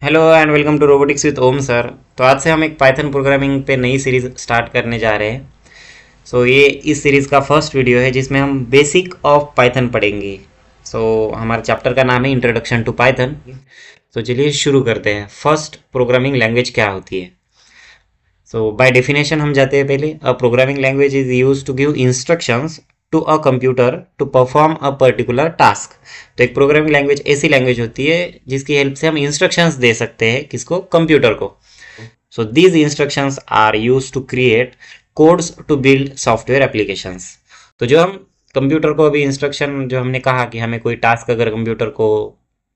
Hello and welcome to robotics with Om sir. तो आज से हम एक पाइथन प्रोग्रामिंग पे नई सीरीज स्टार्ट करने जा रहे हैं। ये इस सीरीज का फर्स्ट वीडियो है जिसमें हम बेसिक ऑफ पाइथन पढ़ेंगे। हमारे चैप्टर का नाम है इंट्रोडक्शन टू पाइथन। चलिए शुरू करते हैं। फर्स्ट, प्रोग्रामिंग लैंग्वेज क्या होती है। बाय डेफिनेशन हम जाते हैं पहले। A programming language is use to give instructions to a computer to perform a particular task. तो एक प्रोग्रामिंग लैंग्वेज ऐसी लैंग्वेज होती है जिसकी हेल्प से हम इंस्ट्रक्शंस दे सकते हैं किसको, कंप्यूटर को। These instructions are use to create codes to build software applications. तो जो हम कंप्यूटर को अभी इंस्ट्रक्शन जो हमने कहा कि हमें कोई टास्क अगर कंप्यूटर को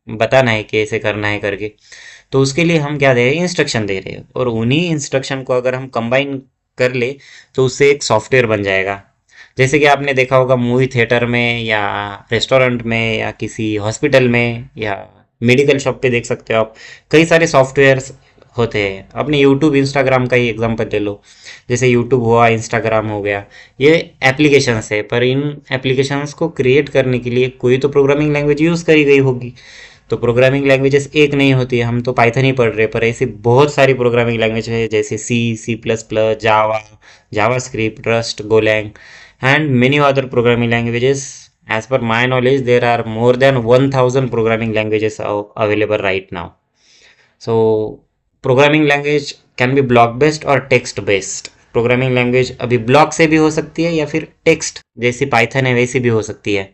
बताना है कि ऐसे करना है करके, तो उसके लिए हम क्या दे रहे हैं, इंस्ट्रक्शन दे रहे हैं। और उन्हीं इंस्ट्रक्शन को अगर हम कंबाइन कर ले तो उससे एक सॉफ्टवेयर बन जाएगा। जैसे कि आपने देखा होगा मूवी थिएटर में या रेस्टोरेंट में या किसी हॉस्पिटल में या मेडिकल शॉप पे देख सकते हो आप, कई सारे सॉफ्टवेयर्स होते हैं। अपने यूट्यूब इंस्टाग्राम का ही एग्जांपल ले लो। जैसे यूट्यूब हुआ, इंस्टाग्राम हो गया, ये एप्लीकेशंस है। पर इन एप्लीकेशंस को क्रिएट करने के लिए कोई तो प्रोग्रामिंग लैंग्वेज यूज़ करी गई होगी। तो प्रोग्रामिंग लैंग्वेजेस एक नहीं होती है, हम तो पाइथन ही पढ़ रहे हैं, पर ऐसी बहुत सारी प्रोग्रामिंग लैंग्वेज है जैसे C plus plus, Java, JavaScript, Rust, Golang and many other programming languages. As per my knowledge, there are more than 1000 programming languages available right now. So programming language can be block based और text based. Programming language अभी block से भी हो सकती है या फिर text जैसी पाइथन है वैसी भी हो सकती है।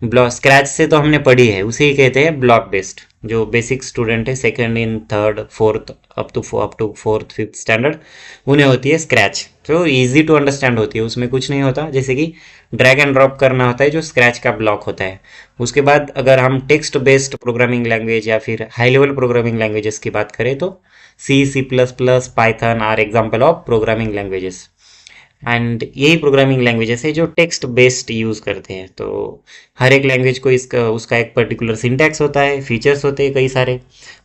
ब्लॉक स्क्रैच से तो हमने पढ़ी है, उसे ही कहते हैं ब्लॉक बेस्ड। जो बेसिक स्टूडेंट है second in third fourth up to fourth fifth standard, उन्हें होती है स्क्रैच। तो इजी टू अंडरस्टैंड होती है, उसमें कुछ नहीं होता, जैसे कि ड्रैग एंड ड्रॉप करना होता है जो स्क्रैच का ब्लॉक होता है। उसके बाद अगर हम टेक्स्ट बेस्ड प्रोग्रामिंग लैंग्वेज या फिर हाई लेवल प्रोग्रामिंग लैंग्वेजेस की बात करें तो C plus plus, Python are example of programming languages. And यही प्रोग्रामिंग लैंग्वेजेस है जो टेक्स्ट बेस्ड यूज़ करते हैं। तो हर एक लैंग्वेज को इसका उसका एक पर्टिकुलर सिंटैक्स होता है, फीचर्स होते हैं कई सारे।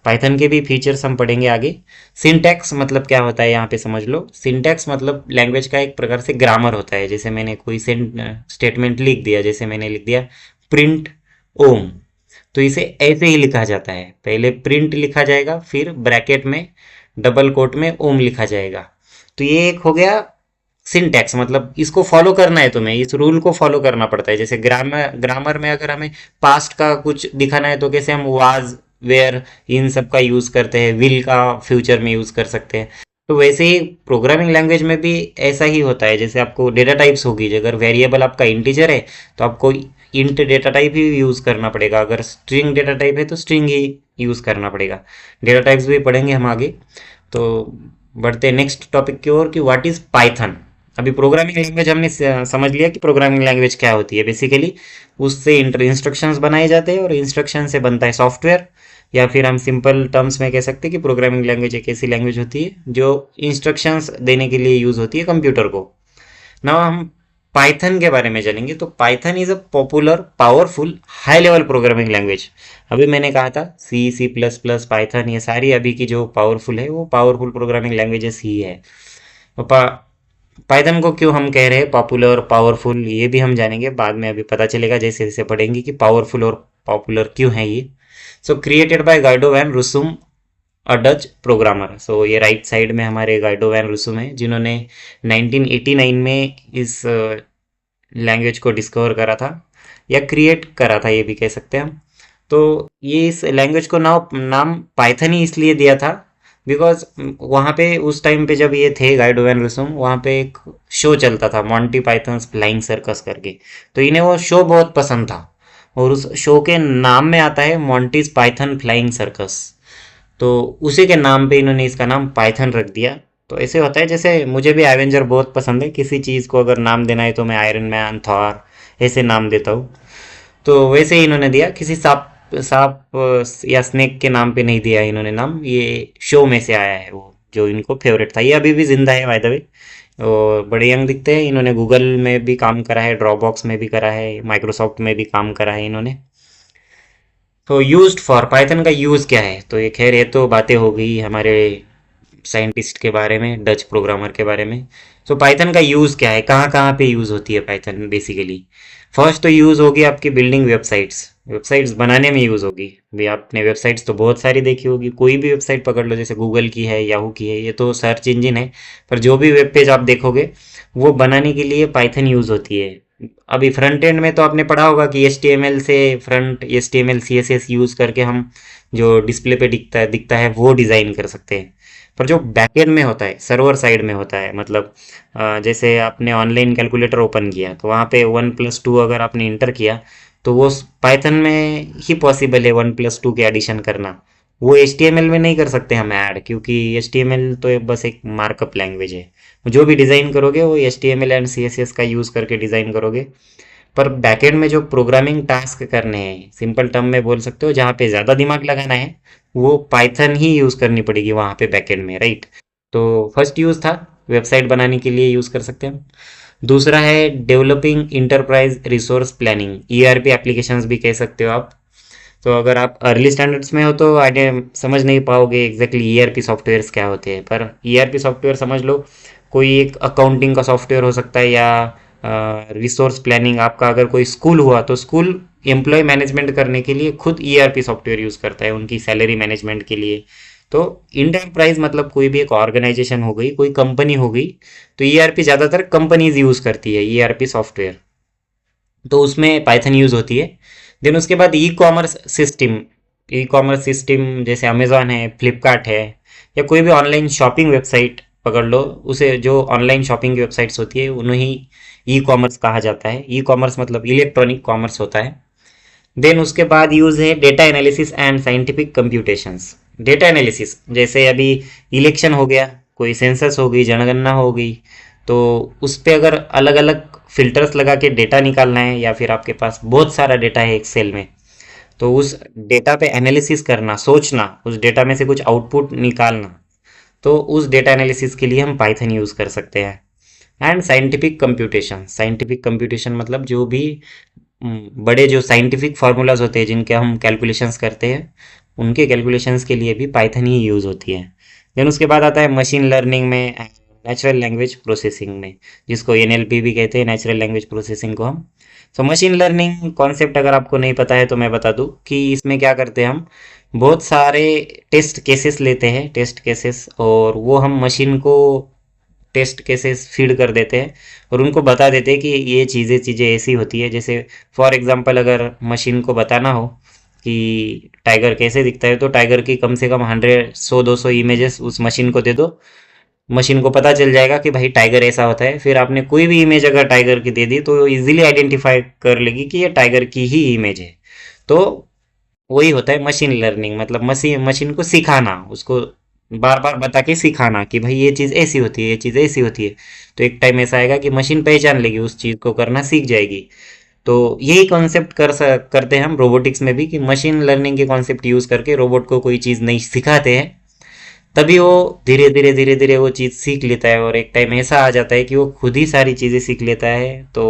पाइथन के भी फीचर्स हम पढ़ेंगे आगे। सिंटैक्स मतलब क्या होता है यहाँ पे समझ लो। सिंटैक्स मतलब लैंग्वेज का एक प्रकार से ग्रामर होता है। जैसे मैंने कोई स्टेटमेंट लिख दिया, जैसे मैंने लिख दिया प्रिंट ओम, तो इसे ऐसे ही लिखा जाता है। पहले प्रिंट लिखा जाएगा, फिर ब्रैकेट में डबल कोट में ओम लिखा जाएगा। तो ये एक हो गया सिंटैक्स, मतलब इसको फॉलो करना है तुम्हें, इस रूल को फॉलो करना पड़ता है। जैसे ग्रामर में अगर हमें पास्ट का कुछ दिखाना है तो कैसे हम वाज, वेयर, इन सब का यूज करते हैं, विल का फ्यूचर में यूज कर सकते हैं। तो वैसे ही प्रोग्रामिंग लैंग्वेज में भी ऐसा ही होता है। जैसे आपको डेटा टाइप्स होगी, अगर वेरिएबल आपका इंटीजर है तो आपको इंट डेटा टाइप ही यूज करना पड़ेगा, अगर स्ट्रिंग डेटा टाइप है तो स्ट्रिंग ही यूज करना पड़ेगा। डेटा टाइप्स भी पढ़ेंगे हम आगे। तो बढ़ते हैं नेक्स्ट टॉपिक की ओर कि व्हाट इज पाइथन। अभी प्रोग्रामिंग लैंग्वेज हमने समझ लिया कि प्रोग्रामिंग लैंग्वेज क्या होती है। बेसिकली उससे इंस्ट्रक्शंस बनाए जाते हैं और इंस्ट्रक्शन से बनता है सॉफ्टवेयर। या फिर हम सिंपल टर्म्स में कह सकते हैं कि प्रोग्रामिंग लैंग्वेज एक ऐसी लैंग्वेज होती है जो इंस्ट्रक्शंस देने के लिए यूज होती है कंप्यूटर को। ना हम पाइथन के बारे में जानेंगे। तो Python is a popular, powerful, high level programming language. अभी मैंने कहा था सी प्लस प्लस, पाइथन, ये सारी अभी की जो पावरफुल है वो पावरफुल प्रोग्रामिंग लैंग्वेजेस ही है। पाइथन को क्यों हम कह रहे हैं पॉपुलर, पावरफुल, ये भी हम जानेंगे बाद में। अभी पता चलेगा जैसे जैसे पढ़ेंगे कि पावरफुल और पॉपुलर क्यों है ये। Created by Guido van Rossum, a Dutch programmer. ये राइट साइड में हमारे गाइडो वैन रूसुम है जिन्होंने 1989 में इस लैंग्वेज को डिस्कवर करा था या क्रिएट करा था, ये भी कह सकते हैं हम। तो ये इस लैंग्वेज को नाम पाइथन ही इसलिए दिया था बिकॉज वहाँ पे उस टाइम पे जब ये थे गाइडो वैन रूसुम, वहाँ पे एक शो चलता था मॉन्टी पाइथन्स फ्लाइंग सर्कस करके। तो इन्हें वो शो बहुत पसंद था और उस शो के नाम में आता है मॉन्टीज पाइथन फ्लाइंग सर्कस। तो उसी के नाम पे इन्होंने इसका नाम पाइथन रख दिया। तो ऐसे होता है, जैसे मुझे भी एवेंजर बहुत पसंद है, किसी चीज़ को अगर नाम देना है तो मैं आयरन मैन, थॉर ऐसे नाम देता हूँ। तो वैसे ही इन्होंने दिया, किसी सांप सांप या स्नेक के नाम पे नहीं दिया इन्होंने नाम, ये शो में से आया है वो जो इनको फेवरेट था। ये अभी भी जिंदा है बाय द वे और बड़े यंग दिखते हैं। इन्होंने गूगल में भी काम करा है, ड्रॉपबॉक्स में भी करा है, माइक्रोसॉफ्ट में भी काम करा है इन्होंने। तो यूज्ड फॉर, पाइथन का यूज़ क्या है। तो ये खैर ये तो बातें हो गई हमारे साइंटिस्ट के बारे में, डच प्रोग्रामर के बारे में। पाइथन का यूज़ क्या है, कहाँ कहाँ पे यूज़ होती है पाइथन बेसिकली। फर्स्ट तो यूज़ होगी आपकी बिल्डिंग वेबसाइट्स। वेबसाइट्स बनाने में यूज़ होगी। भी आपने वेबसाइट्स तो बहुत सारी देखी होगी, कोई भी वेबसाइट पकड़ लो, जैसे गूगल की है, याहू की है, ये तो सर्च इंजन है। पर जो भी वेब पेज आप देखोगे वो बनाने के लिए पाइथन यूज़ होती है। अभी फ्रंट एंड में तो आपने पढ़ा होगा कि HTML से फ्रंट HTML CSS यूज़ करके हम जो डिस्प्ले पे दिखता है वो डिज़ाइन कर सकते हैं। पर जो बैकएंड में होता है, सर्वर साइड में होता है, मतलब जैसे आपने ऑनलाइन कैलकुलेटर ओपन किया तो वहाँ पे 1+2 अगर आपने इंटर किया तो वो पाइथन में ही पॉसिबल है 1+2 के एडिशन करना। वो HTML में नहीं कर सकते हम ऐड, क्योंकि HTML तो बस एक मार्कअप लैंग्वेज है। जो भी डिज़ाइन करोगे वो HTML एंड CSS का यूज़ करके डिज़ाइन करोगे। पर बैकएंड में जो प्रोग्रामिंग टास्क करने हैं, सिंपल टर्म में बोल सकते हो, जहाँ पे ज़्यादा दिमाग लगाना है, वो पाइथन ही यूज़ करनी पड़ेगी वहाँ पे बैकएंड में, राइट। तो फर्स्ट यूज़ था वेबसाइट बनाने के लिए यूज़ कर सकते हैं हम। दूसरा है developing enterprise resource planning, ERP applications भी कह सकते हो आप। तो अगर आप अर्ली स्टैंडर्ड्स में हो तो आइडिया समझ नहीं पाओगे एग्जैक्टली ERP सॉफ्टवेयर्स क्या होते हैं, पर ERP सॉफ्टवेयर समझ लो, कोई एक अकाउंटिंग का सॉफ्टवेयर हो सकता है, या रिसोर्स प्लानिंग, आपका अगर कोई स्कूल हुआ तो स्कूल एम्प्लॉय मैनेजमेंट करने के लिए खुद ERP सॉफ्टवेयर यूज़ करता है उनकी सैलरी मैनेजमेंट के लिए। तो इंटरप्राइज मतलब कोई भी एक ऑर्गेनाइजेशन हो गई, कोई कंपनी हो गई, तो ERP ज़्यादातर कंपनीज यूज़ करती है ERP सॉफ्टवेयर, तो उसमें पाइथन यूज़ होती है। देन उसके बाद ई कॉमर्स सिस्टम जैसे अमेजोन है, फ्लिपकार्ट है, या कोई भी ऑनलाइन शॉपिंग वेबसाइट पकड़ लो, उसे जो ऑनलाइन शॉपिंग की वेबसाइट्स होती है उन्हें ही ई कॉमर्स कहा जाता है। ई कॉमर्स मतलब इलेक्ट्रॉनिक कॉमर्स होता है। देन उसके बाद यूज़ है data analysis and scientific computations. Data analysis जैसे अभी इलेक्शन हो गया, कोई सेंसस हो गई, जनगणना हो गई, तो उस पे अगर अलग अलग फिल्टर्स लगा के डेटा निकालना है, या फिर आपके पास बहुत सारा डेटा है एक्सेल में, तो उस डेटा पे एनालिसिस करना, सोचना, उस डेटा में से कुछ आउटपुट निकालना, तो उस डेटा एनालिसिस के लिए हम पाइथन यूज़ कर सकते हैं। एंड साइंटिफिक कंप्यूटेशन मतलब जो भी बड़े जो साइंटिफिक फार्मूलाज होते हैं जिनके हम कैलकुलेशंस करते हैं, उनके कैलकुलेशंस के लिए भी पाइथन ही यूज़ होती है। देन उसके बाद आता है मशीन लर्निंग में, नेचुरल लैंग्वेज प्रोसेसिंग में, जिसको NLP भी कहते हैं, नेचुरल लैंग्वेज प्रोसेसिंग को हम। सो मशीन लर्निंग कॉन्सेप्ट अगर आपको नहीं पता है तो मैं बता दूं कि इसमें क्या करते हैं हम, बहुत सारे टेस्ट केसेस लेते हैं, टेस्ट केसेस, और वो हम मशीन को टेस्ट केसेस फीड कर देते हैं और उनको बता देते हैं कि ये चीज़ें चीज़ें ऐसी होती है। जैसे फॉर एग्जांपल अगर मशीन को बताना हो कि टाइगर कैसे दिखता है, तो टाइगर की कम से कम 100 200 इमेजेस उस मशीन को दे दो, मशीन को पता चल जाएगा कि भाई टाइगर ऐसा होता है। फिर आपने कोई भी इमेज अगर टाइगर की दे दी तो वो इजीली आइडेंटिफाई कर लेगी कि ये टाइगर की ही इमेज है। तो वही होता है मशीन लर्निंग, मतलब मशीन मशीन को सिखाना, उसको बार बार बता के सिखाना कि भाई ये चीज़ ऐसी होती है, ये चीज़ ऐसी होती है। तो एक टाइम ऐसा आएगा कि मशीन पहचान लेगी, उस चीज़ को करना सीख जाएगी। तो यही कॉन्सेप्ट करते हैं हम रोबोटिक्स में भी, कि मशीन लर्निंग के कॉन्सेप्ट यूज़ करके रोबोट को कोई चीज़ नहीं सिखाते हैं, तभी वो धीरे धीरे वो चीज़ सीख लेता है, और एक टाइम ऐसा आ जाता है कि वो खुद ही सारी चीज़ें सीख लेता है। तो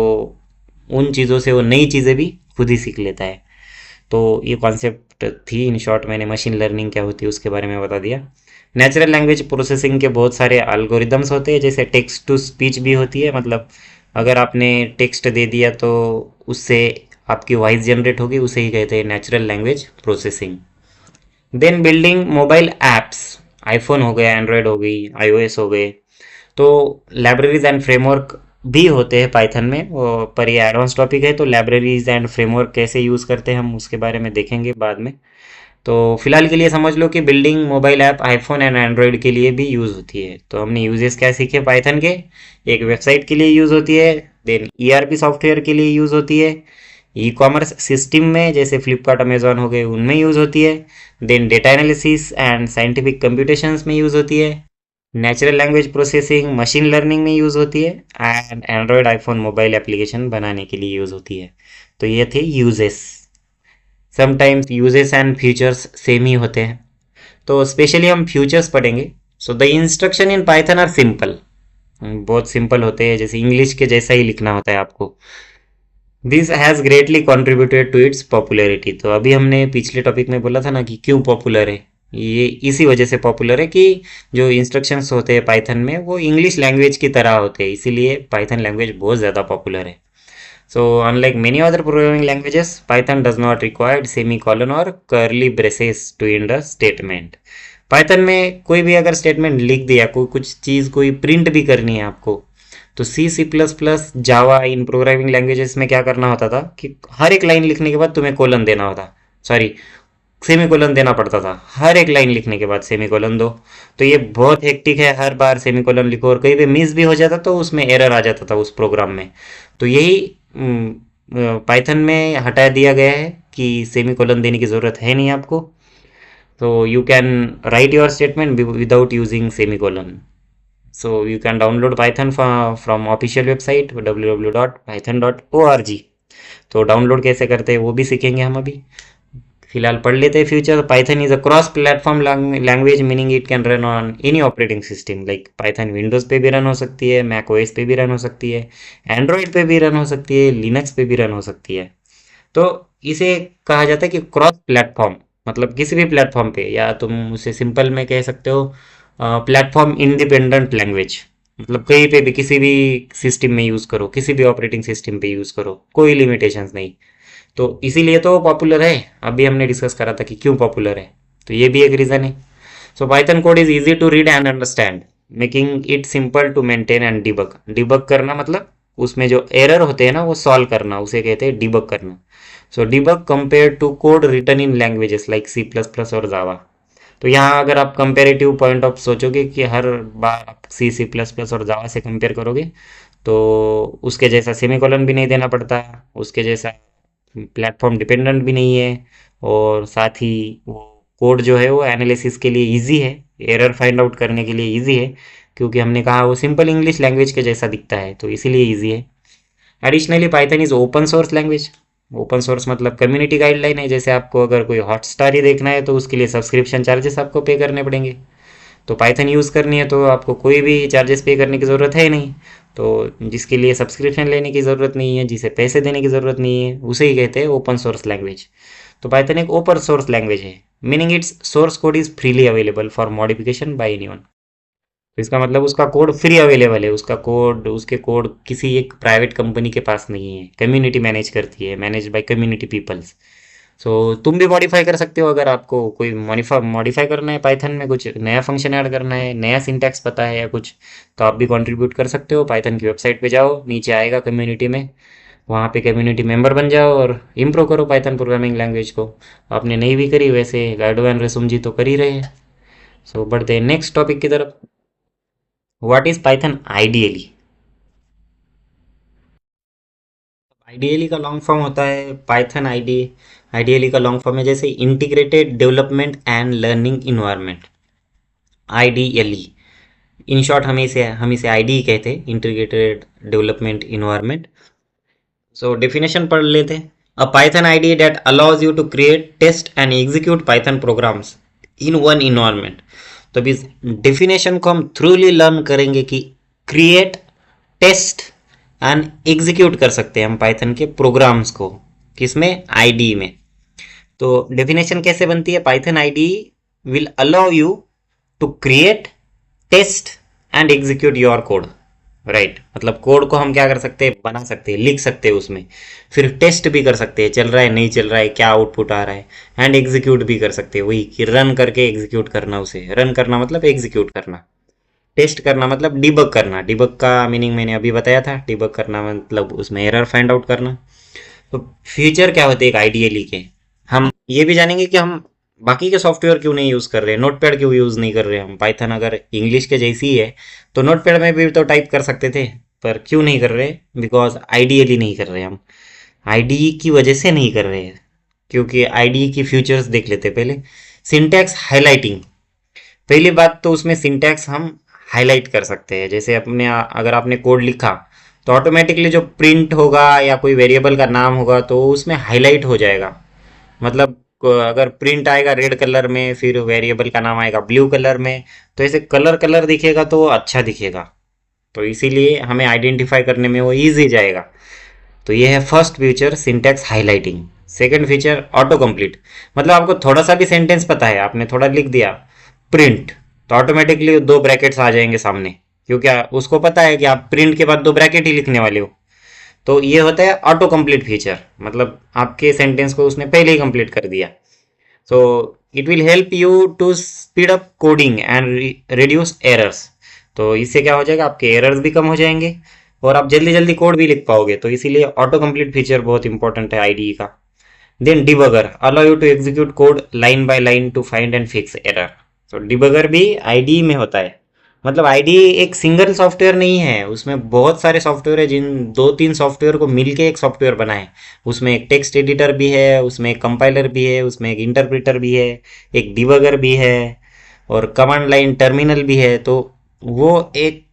उन चीज़ों से वो नई चीज़ें भी खुद ही सीख लेता है। तो ये कॉन्सेप्ट थी, इन शॉर्ट मैंने मशीन लर्निंग क्या होती है उसके बारे में बता दिया। नेचुरल लैंग्वेज प्रोसेसिंग के बहुत सारे एल्गोरिदम्स होते हैं, जैसे टेक्स्ट टू स्पीच भी होती है, मतलब अगर आपने टेक्स्ट दे दिया तो उससे आपकी वॉइस जनरेट होगी, उसे ही कहते हैं natural language processing. Then building mobile apps, iPhone हो गया, एंड्रॉयड हो गई, iOS हो गए, तो लाइब्रेरीज एंड फ्रेमवर्क भी होते हैं पाइथन में। पर ये एडवांस टॉपिक है, तो लाइब्रेरीज एंड फ्रेमवर्क कैसे यूज़ करते हैं हम उसके बारे में देखेंगे बाद में। तो फिलहाल के लिए समझ लो कि building mobile app iPhone and Android के लिए भी यूज़ होती है। तो हमने यूजेस क्या सीखे पाइथन के, एक वेबसाइट के लिए यूज़ होती है, देन ERP सॉफ्टवेयर के लिए यूज़ होती है, ई कॉमर्स सिस्टम में जैसे फ्लिपकार्ट अमेजोन हो गए उनमें यूज़ होती है, then data analysis and scientific computations में यूज़ होती है, natural language processing machine learning में यूज़ होती है, and Android iPhone mobile application बनाने के लिए यूज़ होती है। तो ये थे uses. Sometimes uses and futures same ही होते हैं, तो स्पेशली हम फ्यूचर्स पढ़ेंगे। So the instruction in Python are simple, बहुत सिंपल होते हैं, जैसे इंग्लिश के जैसा ही लिखना होता है आपको। This has greatly contributed to its popularity. तो अभी हमने पिछले टॉपिक में बोला था ना कि क्यों पॉपुलर है, ये इसी वजह से पॉपुलर है कि जो इंस्ट्रक्शंस होते हैं पाइथन में वो इंग्लिश लैंग्वेज की तरह होते हैं, इसीलिए पाइथन लैंग्वेज बहुत ज़्यादा पॉपुलर है। So unlike many other programming languages, Python does not require semicolon or curly braces to end a statement. Python में कोई भी अगर स्टेटमेंट लिख दिया, कोई कुछ चीज़ कोई प्रिंट भी करनी है आपको, तो C++, जावा, इन प्रोग्रामिंग लैंग्वेजेस में क्या करना होता था कि हर एक लाइन लिखने के बाद तुम्हें कोलन देना होता, सॉरी सेमीकोलन देना पड़ता था। हर एक लाइन लिखने के बाद सेमीकोलन दो। तो ये बहुत हेक्टिक है, हर बार सेमीकोलन लिखो, और कहीं पे मिस भी हो जाता तो उसमें एरर आ जाता था उस प्रोग्राम में। तो यही पाइथन में हटा दिया गया है कि सेमीकोलन देने की ज़रूरत है नहीं आपको। तो you can write your statement without using semicolon. So you can download Python from official website www.python.org। तो डाउनलोड कैसे करते हैं वो भी सीखेंगे हम अभी। फिलहाल पढ़ लेते हैं future. Python is a cross platform language, meaning it can run on any operating system. Like Python Windows पे भी रन हो सकती है, मैक ओएस पे भी रन हो सकती है, एंड्रॉयड पे भी रन हो सकती है, लिनक्स पे भी रन हो सकती है। तो इसे कहा जाता है कि क्रॉस प्लेटफॉर्म, मतलब किसी भी प्लेटफॉर्म पे, या तुम उसे सिंपल में कह सकते हो प्लेटफॉर्म इंडिपेंडेंट लैंग्वेज। मतलब कहीं पे भी किसी भी सिस्टम में यूज़ करो, किसी भी ऑपरेटिंग सिस्टम पे यूज़ करो, कोई लिमिटेशंस नहीं। तो इसीलिए तो पॉपुलर है। अभी हमने डिस्कस करा था कि क्यों पॉपुलर है, तो ये भी एक रीज़न है। So Python code is easy to read and understand, making it simple to maintain and debug. Debug करना मतलब उसमें जो एरर होते हैं ना वो सॉल्व करना, उसे कहते हैं डिबग करना। So debug compare to code written in languages like C++ और जावा। तो यहाँ अगर आप कंपेरेटिव पॉइंट ऑफ सोचोगे कि हर बार आप C++ और जावा से कंपेयर करोगे, तो उसके जैसा सेमीकोलन भी नहीं देना पड़ता, उसके जैसा प्लेटफॉर्म डिपेंडेंट भी नहीं है, और साथ ही वो कोड जो है वो एनालिसिस के लिए इजी है, एरर फाइंड आउट करने के लिए इजी है, क्योंकि हमने कहा वो सिंपल इंग्लिश लैंग्वेज के जैसा दिखता है, तो इसीलिए इजी है। Additionally Python is open source language. Open source मतलब कम्युनिटी गाइडलाइन है। जैसे आपको अगर कोई हॉटस्टार ही देखना है तो उसके लिए सब्सक्रिप्शन चार्जेस आपको पे करने पड़ेंगे। तो पाइथन यूज़ करनी है तो आपको कोई भी चार्जेस पे करने की ज़रूरत है नहीं। तो जिसके लिए सब्सक्रिप्शन लेने की ज़रूरत नहीं है, जिसे पैसे देने की ज़रूरत नहीं है, उसे ही कहते हैं ओपन सोर्स लैंग्वेज। तो पाइथन एक ओपन सोर्स लैंग्वेज है, meaning it's source code is freely available for modification bye anyone. तो इसका मतलब उसका कोड फ्री अवेलेबल है, उसका कोड, उसके कोड किसी एक प्राइवेट कंपनी के पास नहीं है, कम्युनिटी मैनेज करती है, मैनेज बाय कम्युनिटी पीपल्स। सो तुम भी मॉडिफाई कर सकते हो। अगर आपको कोई मॉडिफाई करना है, पाइथन में कुछ नया फंक्शन ऐड करना है, नया सिंटैक्स पता है या कुछ, तो आप भी कंट्रीब्यूट कर सकते हो। पाइथन की वेबसाइट पे जाओ, नीचे आएगा कम्युनिटी में, वहाँ पे कम्युनिटी मेंबर बन जाओ और इम्प्रूव करो पाइथन प्रोग्रामिंग लैंग्वेज को। आपने नहीं भी करी, वैसे गाइडो एंड रेसुम जी तो कर ही रहे हैं। सो बढ़ते हैं नेक्स्ट टॉपिक की तरफ। What is Python ideally? Ideally का लॉन्ग फॉर्म होता है पाइथन आईडी। आइडियली का लॉन्ग फॉर्म है जैसे integrated development and learning environment, IDLE. In short हम इसे आईडी कहते हैं, integrated development environment. So definition पढ़ लेते हैं। A Python ID that allows you to create, test and execute Python programs in one environment. तो अभी इस डेफिनेशन को हम थ्रूली लर्न करेंगे कि क्रिएट, टेस्ट एंड एग्जीक्यूट कर सकते हैं हम पाइथन के प्रोग्राम्स को, किसमें? आईडी में। तो डेफिनेशन कैसे बनती है? Python ID will allow you to create, test and execute your code. Right, मतलब कोड को हम क्या कर सकते हैं? बना सकते हैं, लिख सकते हैं उसमें, फिर टेस्ट भी कर सकते हैं, चल रहा है नहीं चल रहा है, क्या आउटपुट आ रहा है, एंड एग्जीक्यूट भी कर सकते हैं। वही कि रन करके एग्जीक्यूट करना, उसे रन करना मतलब एग्जीक्यूट करना, टेस्ट करना मतलब डिबग करना। डिबग का मीनिंग मैंने अभी बताया था, डिबग करना मतलब उसमें एरर फाइंड आउट करना। तो फ्यूचर क्या होते हैं एक आइडियली के? हम ये भी जानेंगे कि हम बाकी के सॉफ्टवेयर क्यों नहीं यूज़ कर रहे हैं, नोटपैड क्यों यूज़ नहीं कर रहे हैं हम। पाइथन अगर इंग्लिश के जैसी ही है तो नोटपैड में भी तो टाइप कर सकते थे, पर क्यों नहीं कर रहे? बिकॉज आइडियली नहीं कर रहे हम, आईडी की वजह से नहीं कर रहे हैं। क्योंकि आईडी की फीचर्स देख लेते पहले। सिंटैक्स हाईलाइटिंग, पहली बात तो उसमें सिंटैक्स हम हाईलाइट कर सकते हैं। जैसे अपने अगर आपने कोड लिखा तो ऑटोमेटिकली जो प्रिंट होगा या कोई वेरिएबल का नाम होगा तो उसमें हाईलाइट हो जाएगा। मतलब अगर प्रिंट आएगा रेड कलर में, फिर वेरिएबल का नाम आएगा ब्लू कलर में, तो ऐसे कलर कलर दिखेगा तो अच्छा दिखेगा। तो इसीलिए हमें आइडेंटिफाई करने में वो ईजी जाएगा। तो ये है first feature, syntax highlighting. Second feature auto complete, मतलब आपको थोड़ा सा भी सेंटेंस पता है, आपने थोड़ा लिख दिया प्रिंट, तो ऑटोमेटिकली दो ब्रैकेट्स आ जाएंगे सामने, क्योंकि उसको पता है कि आप प्रिंट के बाद दो ब्रैकेट ही लिखने वाले हो। तो ये होता है ऑटो कंप्लीट फीचर, मतलब आपके सेंटेंस को उसने पहले ही कंप्लीट कर दिया। So it will help you to speed up coding and reduce errors. तो इससे क्या हो जाएगा, आपके एरर्स भी कम हो जाएंगे और आप जल्दी जल्दी कोड भी लिख पाओगे। तो इसीलिए ऑटो कंप्लीट फीचर बहुत इंपॉर्टेंट है आईडीई का। Then debugger allow you to execute code line by line to find and fix error. तो डिबगर भी आईडीई में होता है। मतलब आईडीई एक सिंगल सॉफ्टवेयर नहीं है, उसमें बहुत सारे सॉफ्टवेयर है जिन 2-3 सॉफ्टवेयर को मिलके एक सॉफ्टवेयर बना है। उसमें एक टेक्स्ट एडिटर भी है, उसमें एक कंपाइलर भी है, उसमें एक इंटरप्रेटर भी है, एक डिबगर भी है और कमांड लाइन टर्मिनल भी है। तो वो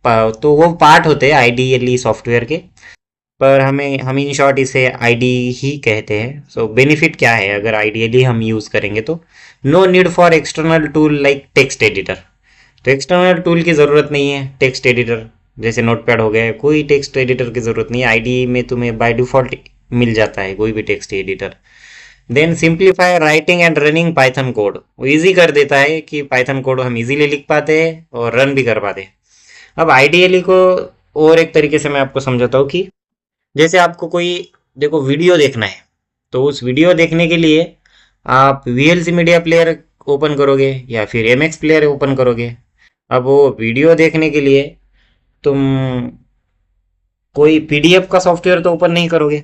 पार्ट होते हैं आईडीई सॉफ्टवेयर के। पर हम इन शॉर्ट इसे आईडी ही कहते हैं। सो बेनिफिट क्या है अगर आइडियली हम यूज़ करेंगे तो, no need for external tool like text editor. तो एक्सटर्नल टूल की ज़रूरत नहीं है टेक्स्ट एडिटर, जैसे नोटपैड हो गया, कोई टेक्स्ट एडिटर की ज़रूरत नहीं है। आईडी में तुम्हें बाय डिफ़ॉल्ट मिल जाता है कोई भी text editor. Then simplify writing and running Python code. वो ईजी कर देता है कि पाइथन कोड हम इजीली लिख पाते हैं और रन भी कर पाते हैं। अब आइडियली को और एक तरीके से मैं आपको समझाता हूँ कि जैसे आपको कोई देखो वीडियो देखना है, तो उस वीडियो देखने के लिए आप वीएलसी मीडिया प्लेयर ओपन करोगे या फिर एमएक्स प्लेयर ओपन करोगे। अब वो वीडियो देखने के लिए तुम कोई पीडीएफ का सॉफ्टवेयर तो ओपन नहीं करोगे,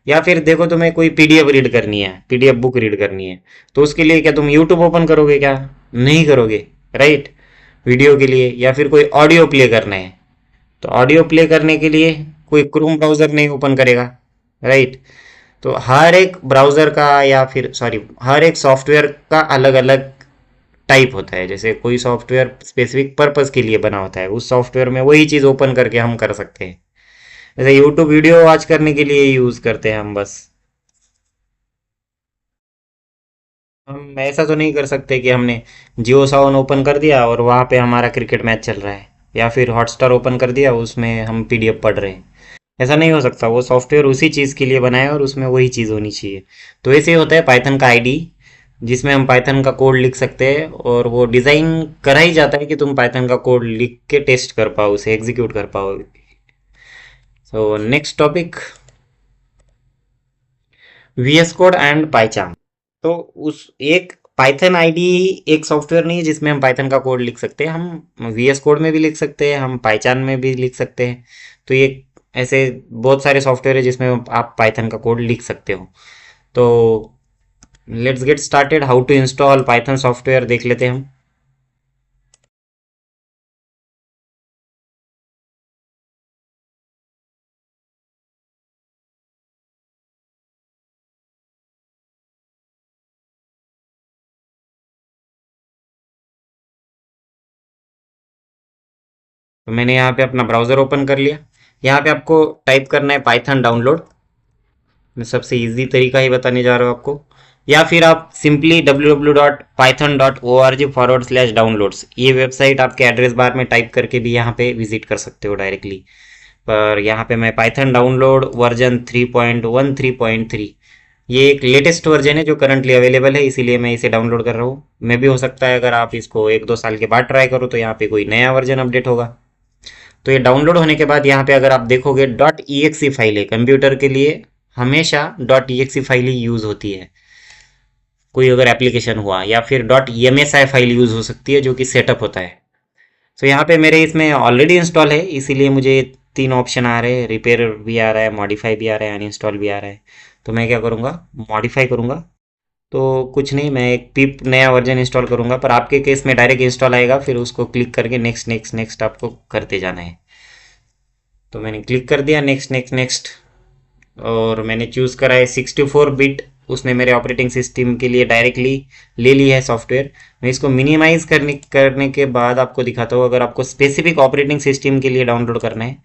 या फिर देखो तुम्हें कोई पीडीएफ रीड करनी है, पीडीएफ बुक रीड करनी है, तो उसके लिए क्या तुम यूट्यूब ओपन करोगे? क्या नहीं करोगे, राइट। वीडियो के लिए या फिर कोई ऑडियो प्ले करना है, तो ऑडियो प्ले करने के लिए कोई क्रोम ब्राउजर नहीं ओपन करेगा, राइट। तो हर एक ब्राउजर का या फिर सॉरी हर एक सॉफ्टवेयर का अलग अलग टाइप होता है। जैसे कोई सॉफ्टवेयर स्पेसिफिक पर्पस के लिए बना होता है, उस सॉफ्टवेयर में वही चीज़ ओपन करके हम कर सकते हैं। जैसे यूट्यूब वीडियो वॉच करने के लिए यूज़ करते हैं हम, बस हम ऐसा तो नहीं कर सकते कि हमने जियो सावन ओपन कर दिया और वहाँ पे हमारा क्रिकेट मैच चल रहा है, या फिर हॉटस्टार ओपन कर दिया उसमें हम पीडीएफ पढ़ रहे हैं। ऐसा नहीं हो सकता, वो सॉफ्टवेयर उसी चीज़ के लिए बनाए और उसमें वही चीज़ होनी चाहिए। तो ऐसे ही होता है पाइथन का आईडी, जिसमें हम पाइथन का कोड लिख सकते हैं और वो डिज़ाइन करा ही जाता है कि तुम पाइथन का कोड लिख के टेस्ट कर पाओ, उसे एग्जीक्यूट कर पाओ। So next topic, VS code and PyCharm. तो उस एक पाइथन आईडी एक सॉफ्टवेयर नहीं है जिसमें हम पाइथन का कोड लिख सकते हैं, हम वीएस कोड में भी लिख सकते हैं, हम पाइचार्म में भी लिख सकते हैं। तो ये ऐसे बहुत सारे सॉफ्टवेयर है जिसमें आप पाइथन का कोड लिख सकते हो। तो let's get started, how to install Python software देख लेते हैं हम। तो मैंने यहाँ पे अपना ब्राउज़र ओपन कर लिया। यहाँ पे आपको टाइप करना है पाइथन डाउनलोड। मैं सबसे इजी तरीका ही बताने जा रहा हूँ आपको, या फिर आप सिंपली www.python.org/downloads ये वेबसाइट आपके एड्रेस बार में टाइप करके भी यहाँ पे विजिट कर सकते हो डायरेक्टली। पर यहाँ पे मैं पाइथन डाउनलोड वर्जन 3.13.3, ये एक लेटेस्ट वर्जन है जो करंटली अवेलेबल है, इसीलिए मैं इसे डाउनलोड कर रहा हूँ। मे भी हो सकता है अगर आप इसको 1-2 साल के बाद ट्राई करो तो यहाँ पे कोई नया वर्जन अपडेट होगा। तो ये डाउनलोड होने के बाद यहाँ पे अगर आप देखोगे .exe फाइल है, कंप्यूटर के लिए हमेशा .exe फाइल ही यूज़ होती है कोई अगर एप्लीकेशन हुआ, या फिर .msi फाइल यूज़ हो सकती है जो कि सेटअप होता है। तो यहाँ पे मेरे इसमें ऑलरेडी इंस्टॉल है, इसीलिए मुझे 3 ऑप्शन आ रहे हैं, रिपेयर भी आ रहा है, मॉडिफाई भी आ रहा है, अनइंस्टॉल भी आ रहा है। तो मैं क्या करूँगा, मॉडिफाई करूँगा। तो कुछ नहीं, मैं एक पिप नया वर्जन इंस्टॉल करूँगा, पर आपके केस में डायरेक्ट इंस्टॉल आएगा, फिर उसको क्लिक करके नेक्स्ट नेक्स्ट नेक्स्ट आपको करते जाना है। तो मैंने क्लिक कर दिया नेक्स्ट नेक्स्ट नेक्स्ट, और मैंने चूज़ करा है 64 बिट। उसने मेरे ऑपरेटिंग सिस्टम के लिए डायरेक्टली ले ली है सॉफ्टवेयर। मैं इसको मिनिमाइज़ करने के बाद आपको दिखाता हूँ। अगर आपको स्पेसिफिक ऑपरेटिंग सिस्टम के लिए डाउनलोड करना है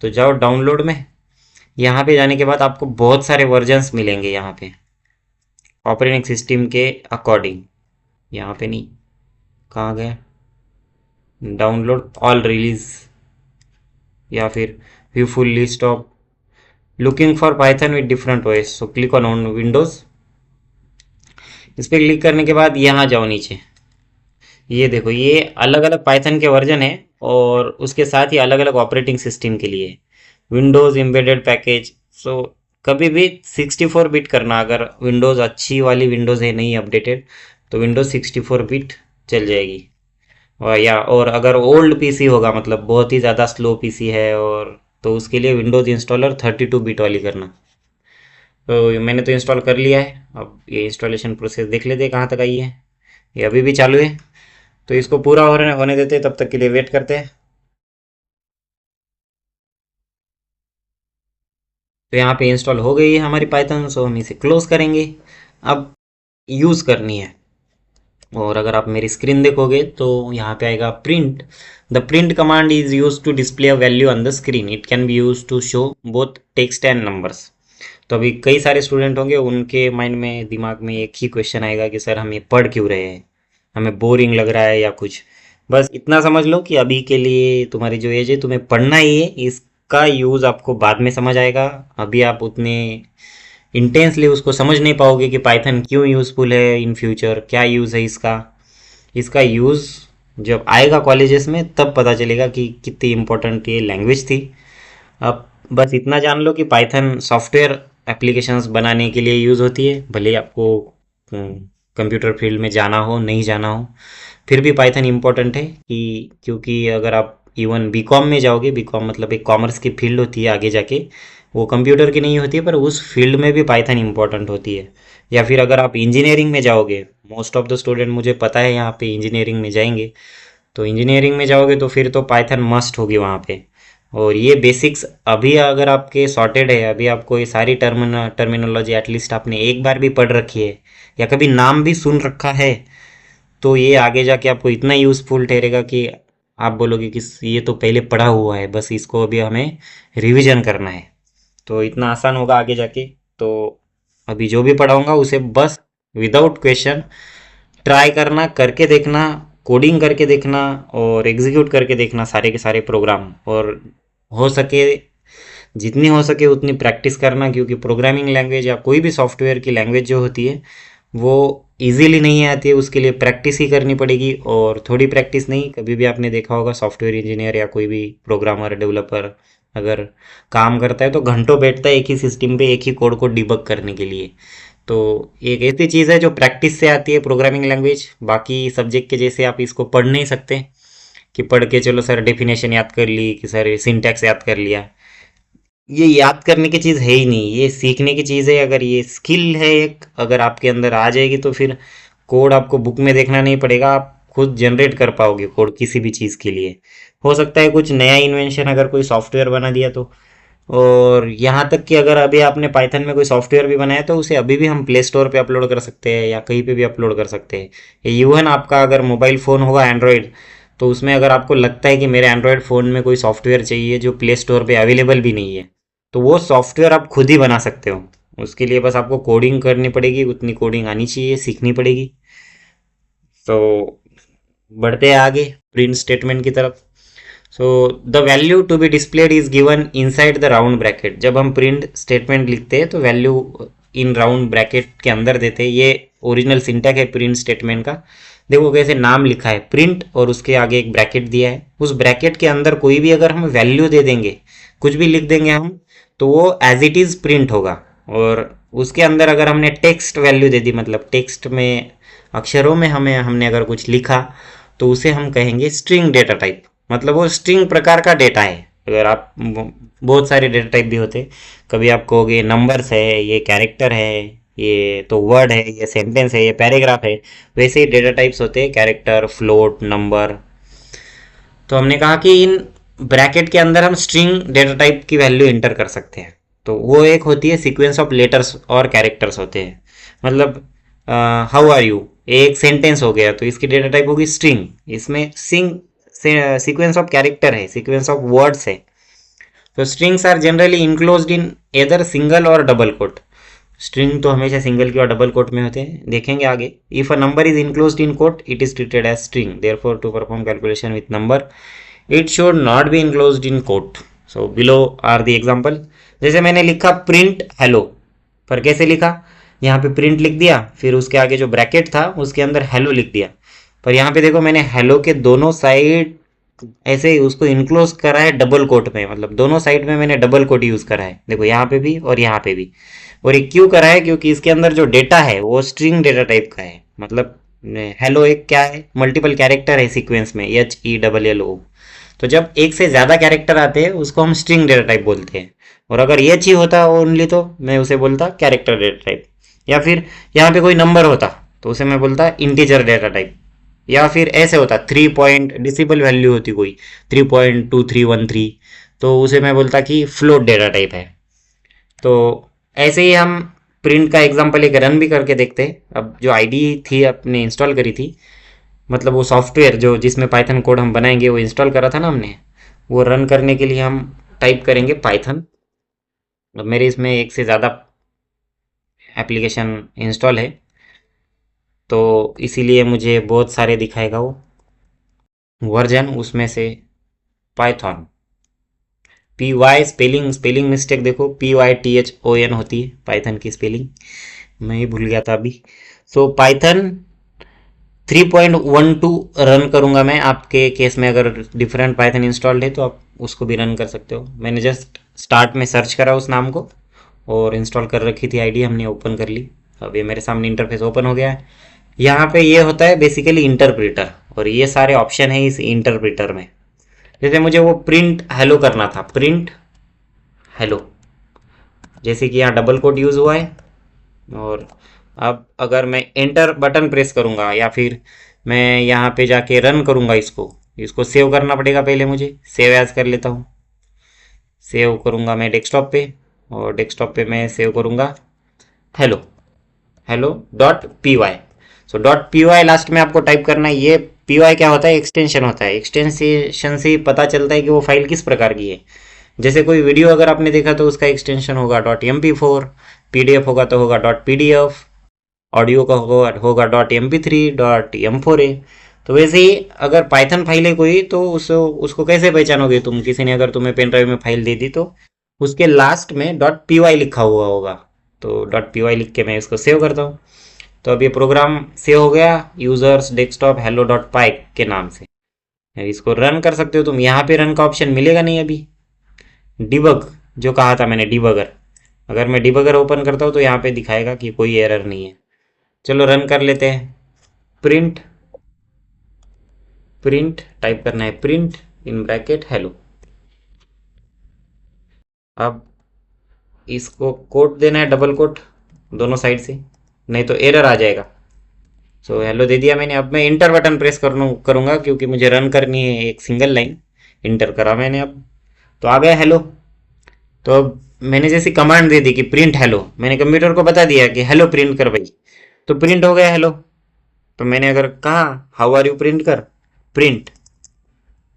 तो जाओ डाउनलोड में, यहाँ पे जाने के बाद आपको बहुत सारे वर्जन्स मिलेंगे यहाँ पे ऑपरेटिंग सिस्टम के अकॉर्डिंग। यहाँ पे नहीं, कहाँ गया, डाउनलोड ऑल रिलीज या फिर view full list of looking for Python with different OS. So click on Windows. इस पर क्लिक करने के बाद यहाँ जाओ नीचे, ये देखो ये अलग अलग पाइथन के वर्जन है और उसके साथ ही अलग अलग ऑपरेटिंग सिस्टम के लिए। विंडोज़ एम्बेडेड पैकेज सो कभी भी 64 बिट करना, अगर विंडोज़ अच्छी वाली विंडोज़ है नहीं अपडेटेड तो विंडोज़ 64 बिट चल जाएगी। और अगर ओल्ड पीसी होगा, मतलब बहुत ही ज़्यादा स्लो पीसी है, और तो उसके लिए विंडोज़ इंस्टॉलर 32 बिट वाली करना। तो मैंने तो इंस्टॉल कर लिया है। अब ये इंस्टॉलेशन प्रोसेस देख लेते हैं कहाँ तक आई है। ये अभी भी चालू है, तो इसको पूरा होने देते हैं, तब तक के लिए वेट करते हैं। तो यहाँ पे इंस्टॉल हो गई है हमारी पाइथन, सो हम इसे क्लोज करेंगे। अब यूज़ करनी है। और अगर आप मेरी स्क्रीन देखोगे तो यहाँ पे आएगा print. The print command is use to display a value on the screen. It can be use to show both text and numbers. तो अभी कई सारे स्टूडेंट होंगे, उनके माइंड में, दिमाग में एक ही क्वेश्चन आएगा कि सर हम ये पढ़ क्यों रहे हैं, हमें बोरिंग लग रहा है या कुछ। बस इतना समझ लो कि अभी के लिए तुम्हारी जो एज है तुम्हें पढ़ना ही है, इसका यूज़ आपको बाद में समझ आएगा। अभी आप उतने इंटेंसली उसको समझ नहीं पाओगे कि पाइथन क्यों यूज़फुल है, इन फ्यूचर क्या यूज़ है इसका। इसका यूज़ जब आएगा कॉलेजेस में तब पता चलेगा कि कितनी इम्पोर्टेंट ये लैंग्वेज थी। अब बस इतना जान लो कि पाइथन सॉफ्टवेयर एप्लीकेशंस बनाने के लिए यूज़ होती है, भले ही आपको कंप्यूटर फील्ड में जाना हो नहीं जाना हो, फिर भी पाइथन इम्पोर्टेंट है। क्योंकि अगर आप इवन बीकॉम में जाओगे, बीकॉम मतलब एक कॉमर्स की फील्ड होती है आगे जाके, वो कंप्यूटर की नहीं होती है, पर उस फील्ड में भी पाइथन इम्पोर्टेंट होती है। या फिर अगर आप इंजीनियरिंग में जाओगे, मोस्ट ऑफ द स्टूडेंट मुझे पता है यहाँ पे इंजीनियरिंग में जाएंगे, तो इंजीनियरिंग में जाओगे तो फिर तो पाइथन मस्ट होगी वहाँ पे। और ये बेसिक्स अभी अगर आपके सॉर्टेड है, अभी आपको ये सारी टर्मिनोलॉजी एटलीस्ट आपने एक बार भी पढ़ रखी है या कभी नाम भी सुन रखा है, तो ये आगे जाके आपको इतना यूज़फुल ठहरेगा कि आप बोलोगे कि ये तो पहले पढ़ा हुआ है, बस इसको अभी हमें रिवीजन करना है। तो इतना आसान होगा आगे जाके। तो अभी जो भी पढ़ाऊंगा उसे बस विदाउट क्वेश्चन ट्राई करना, करके देखना, कोडिंग करके देखना और एग्जीक्यूट करके देखना सारे के सारे प्रोग्राम। और हो सके, जितनी हो सके उतनी प्रैक्टिस करना, क्योंकि प्रोग्रामिंग लैंग्वेज या कोई भी सॉफ्टवेयर की लैंग्वेज जो होती है वो इजीली नहीं आती है, उसके लिए प्रैक्टिस ही करनी पड़ेगी। और थोड़ी प्रैक्टिस नहीं, कभी भी आपने देखा होगा सॉफ्टवेयर इंजीनियर या कोई भी प्रोग्रामर डेवलपर अगर काम करता है तो घंटों बैठता है एक ही सिस्टम पे एक ही कोड को डिबग करने के लिए। तो एक ऐसी चीज़ है जो प्रैक्टिस से आती है प्रोग्रामिंग लैंग्वेज। बाकी सब्जेक्ट के जैसे आप इसको पढ़ नहीं सकते कि पढ़ के चलो सर डेफिनेशन याद कर ली, कि सर सिंटैक्स याद कर लिया। ये याद करने की चीज़ है ही नहीं, ये सीखने की चीज़ है। अगर ये स्किल है एक, अगर आपके अंदर आ जाएगी तो फिर कोड आपको बुक में देखना नहीं पड़ेगा, आप खुद जनरेट कर पाओगे कोड किसी भी चीज़ के लिए। हो सकता है कुछ नया इन्वेंशन अगर कोई सॉफ्टवेयर बना दिया तो। और यहाँ तक कि अगर अभी आपने पाइथन में कोई सॉफ्टवेयर भी बनाया तो उसे अभी भी हम प्ले स्टोर पे अपलोड कर सकते हैं या कहीं पे भी अपलोड कर सकते हैं। इवन आपका अगर मोबाइल फ़ोन होगा एंड्रॉयड, तो उसमें अगर आपको लगता है कि मेरे एंड्रॉयड फ़ोन में कोई सॉफ्टवेयर चाहिए जो प्ले स्टोर पे अवेलेबल भी नहीं है, तो वो सॉफ्टवेयर आप खुद ही बना सकते हो। उसके लिए बस आपको कोडिंग करनी पड़ेगी, उतनी कोडिंग आनी चाहिए, सीखनी पड़ेगी। तो बढ़ते हैं आगे प्रिंट स्टेटमेंट की तरफ। So the value to be displayed is given inside the round bracket. जब हम प्रिंट स्टेटमेंट लिखते हैं तो वैल्यू इन राउंड ब्रैकेट के अंदर देते हैं। ये ओरिजिनल सिंटैक्स है प्रिंट स्टेटमेंट का। देखो कैसे नाम लिखा है प्रिंट और उसके आगे एक ब्रैकेट दिया है, उस ब्रैकेट के अंदर कोई भी अगर हम वैल्यू दे देंगे, कुछ भी लिख देंगे हम, तो वो एज इट इज़ प्रिंट होगा। और उसके अंदर अगर हमने टेक्स्ट वैल्यू दे दी, मतलब टेक्स्ट में अक्षरों में हमने अगर कुछ लिखा, तो उसे हम कहेंगे स्ट्रिंग डेटा टाइप। मतलब वो स्ट्रिंग प्रकार का डेटा है। अगर आप बहुत सारे डेटा टाइप भी होते, कभी आप कहोगे नंबर्स है, ये कैरेक्टर है, ये तो वर्ड है, ये सेंटेंस है, ये पैराग्राफ है, वैसे ही डेटा टाइप्स होते हैं, कैरेक्टर, फ्लोट, नंबर। तो हमने कहा कि इन ब्रैकेट के अंदर हम स्ट्रिंग डेटा टाइप की वैल्यू इंटर कर सकते हैं। तो वो एक होती है सीक्वेंस ऑफ लेटर्स और कैरेक्टर्स होते हैं। मतलब हाउ आर यू एक सेंटेंस हो गया तो इसकी डेटा टाइप होगी स्ट्रिंग। इसमें सीक्वेंस ऑफ कैरेक्टर है, सीक्वेंस ऑफ वर्ड्स है। तो strings are generally enclosed in either single or double quote. String तो हमेशा सिंगल की और डबल कोट में होते हैं, देखेंगे आगे। If a number is enclosed in quote it is treated as string, therefore to perform calculation with number it should not be enclosed in quote. So below are the example. जैसे मैंने लिखा print hello, पर कैसे लिखा, यहाँ पे print लिख दिया, फिर उसके आगे जो ब्रैकेट था उसके अंदर हेलो लिख दिया। पर यहाँ पे देखो मैंने हेलो के दोनों साइड ऐसे ही उसको इनक्लोज करा है डबल कोट में, मतलब दोनों साइड में मैंने डबल कोट यूज करा है, देखो यहाँ पे भी और यहाँ पे भी। और ये क्यों करा है, क्योंकि इसके अंदर जो डेटा है वो स्ट्रिंग डेटा टाइप का है, मतलब हेलो एक क्या है, मल्टीपल कैरेक्टर है सीक्वेंस में, HELLO। तो जब एक से ज्यादा कैरेक्टर आते हैं उसको हम स्ट्रिंग डेटा टाइप बोलते हैं। और अगर ये ही होता ओनली तो मैं उसे बोलता कैरेक्टर डेटा टाइप। या फिर यहाँ पे कोई नंबर होता तो उसे मैं बोलता इंटीजर डेटा टाइप। या फिर ऐसे होता 3 पॉइंट डिसिबल वैल्यू होती कोई 3.2313, तो उसे मैं बोलता कि फ्लोट डेटा टाइप है। तो ऐसे ही हम प्रिंट का एग्जांपल एक रन भी करके देखते हैं। अब जो आईडी थी अपने इंस्टॉल करी थी, मतलब वो सॉफ्टवेयर जो जिसमें पाइथन कोड हम बनाएंगे वो इंस्टॉल करा था ना हमने, वो रन करने के लिए हम टाइप करेंगे पाइथन। अब मेरे इसमें एक से ज़्यादा एप्लीकेशन इंस्टॉल है तो इसीलिए मुझे बहुत सारे दिखाएगा वो वर्जन, उसमें से पाइथन PY स्पेलिंग मिस्टेक देखो, PYTHON होती है पाइथन की स्पेलिंग, मैं ही भूल गया था अभी। सो पाइथन 3.12 रन करूंगा मैं। आपके केस में अगर डिफरेंट पाइथन इंस्टॉल्ड है तो आप उसको भी रन कर सकते हो। मैंने जस्ट स्टार्ट में सर्च करा उस नाम को और इंस्टॉल कर रखी थी आईडी, हमने ओपन कर ली। अब ये मेरे सामने इंटरफेस ओपन हो गया है। यहाँ पे ये होता है बेसिकली इंटरप्रेटर, और ये सारे ऑप्शन है इस इंटरप्रेटर में। जैसे मुझे वो प्रिंट हेलो करना था, प्रिंट हेलो, जैसे कि यहाँ डबल कोट यूज हुआ है। और अब अगर मैं एंटर बटन प्रेस करूंगा या फिर मैं यहाँ पे जाके रन करूंगा, इसको इसको सेव करना पड़ेगा पहले मुझे। सेव एज कर लेता हूँ, सेव करूंगा मैं डेस्कटॉप पे, और डेस्कटॉप पे मैं सेव करूंगा हेलो hello.py। सो .py लास्ट में आपको टाइप करना है। ये py क्या होता है, एक्सटेंशन होता है। एक्सटेंशन से पता चलता है कि वो फाइल किस प्रकार की है। जैसे कोई वीडियो अगर आपने देखा तो उसका एक्सटेंशन होगा .mp4, PDF होगा तो होगा .pdf, ऑडियो का होगा .mp3, .m4a। तो वैसे ही अगर पाइथन फाइल है कोई तो उसको कैसे पहचानोगे तुम, किसी ने अगर तुम्हें पेन ड्राइव में फाइल दे दी तो उसके लास्ट में .py लिखा हुआ होगा। तो .py लिख के मैं इसको सेव करता हूँ। तो अब ये प्रोग्राम सेव हो गया यूजर्स डेस्कटॉप hello.py के नाम से। इसको रन कर सकते हो तुम। यहाँ पे रन का ऑप्शन मिलेगा नहीं अभी। डिबग जो कहा था मैंने, डिबगर, अगर मैं डिबगर ओपन करता हूँ तो यहाँ पे दिखाएगा कि कोई एरर नहीं है। चलो रन कर लेते हैं। प्रिंट प्रिंट टाइप करना है, प्रिंट इन ब्रैकेट हेलो। अब इसको कोट देना है, डबल कोट दोनों साइड से, नहीं तो एरर आ जाएगा। सो हेलो दे दिया मैंने। अब मैं इंटर बटन प्रेस करूंगा क्योंकि मुझे रन करनी है एक सिंगल लाइन। इंटर करा मैंने, अब तो आ गया हेलो। तो अब मैंने जैसी कमांड दे दी कि प्रिंट हेलो, मैंने कंप्यूटर को बता दिया कि हेलो प्रिंट कर भाई, तो प्रिंट हो गया हेलो। तो मैंने अगर कहा हाउ आर यू प्रिंट कर, print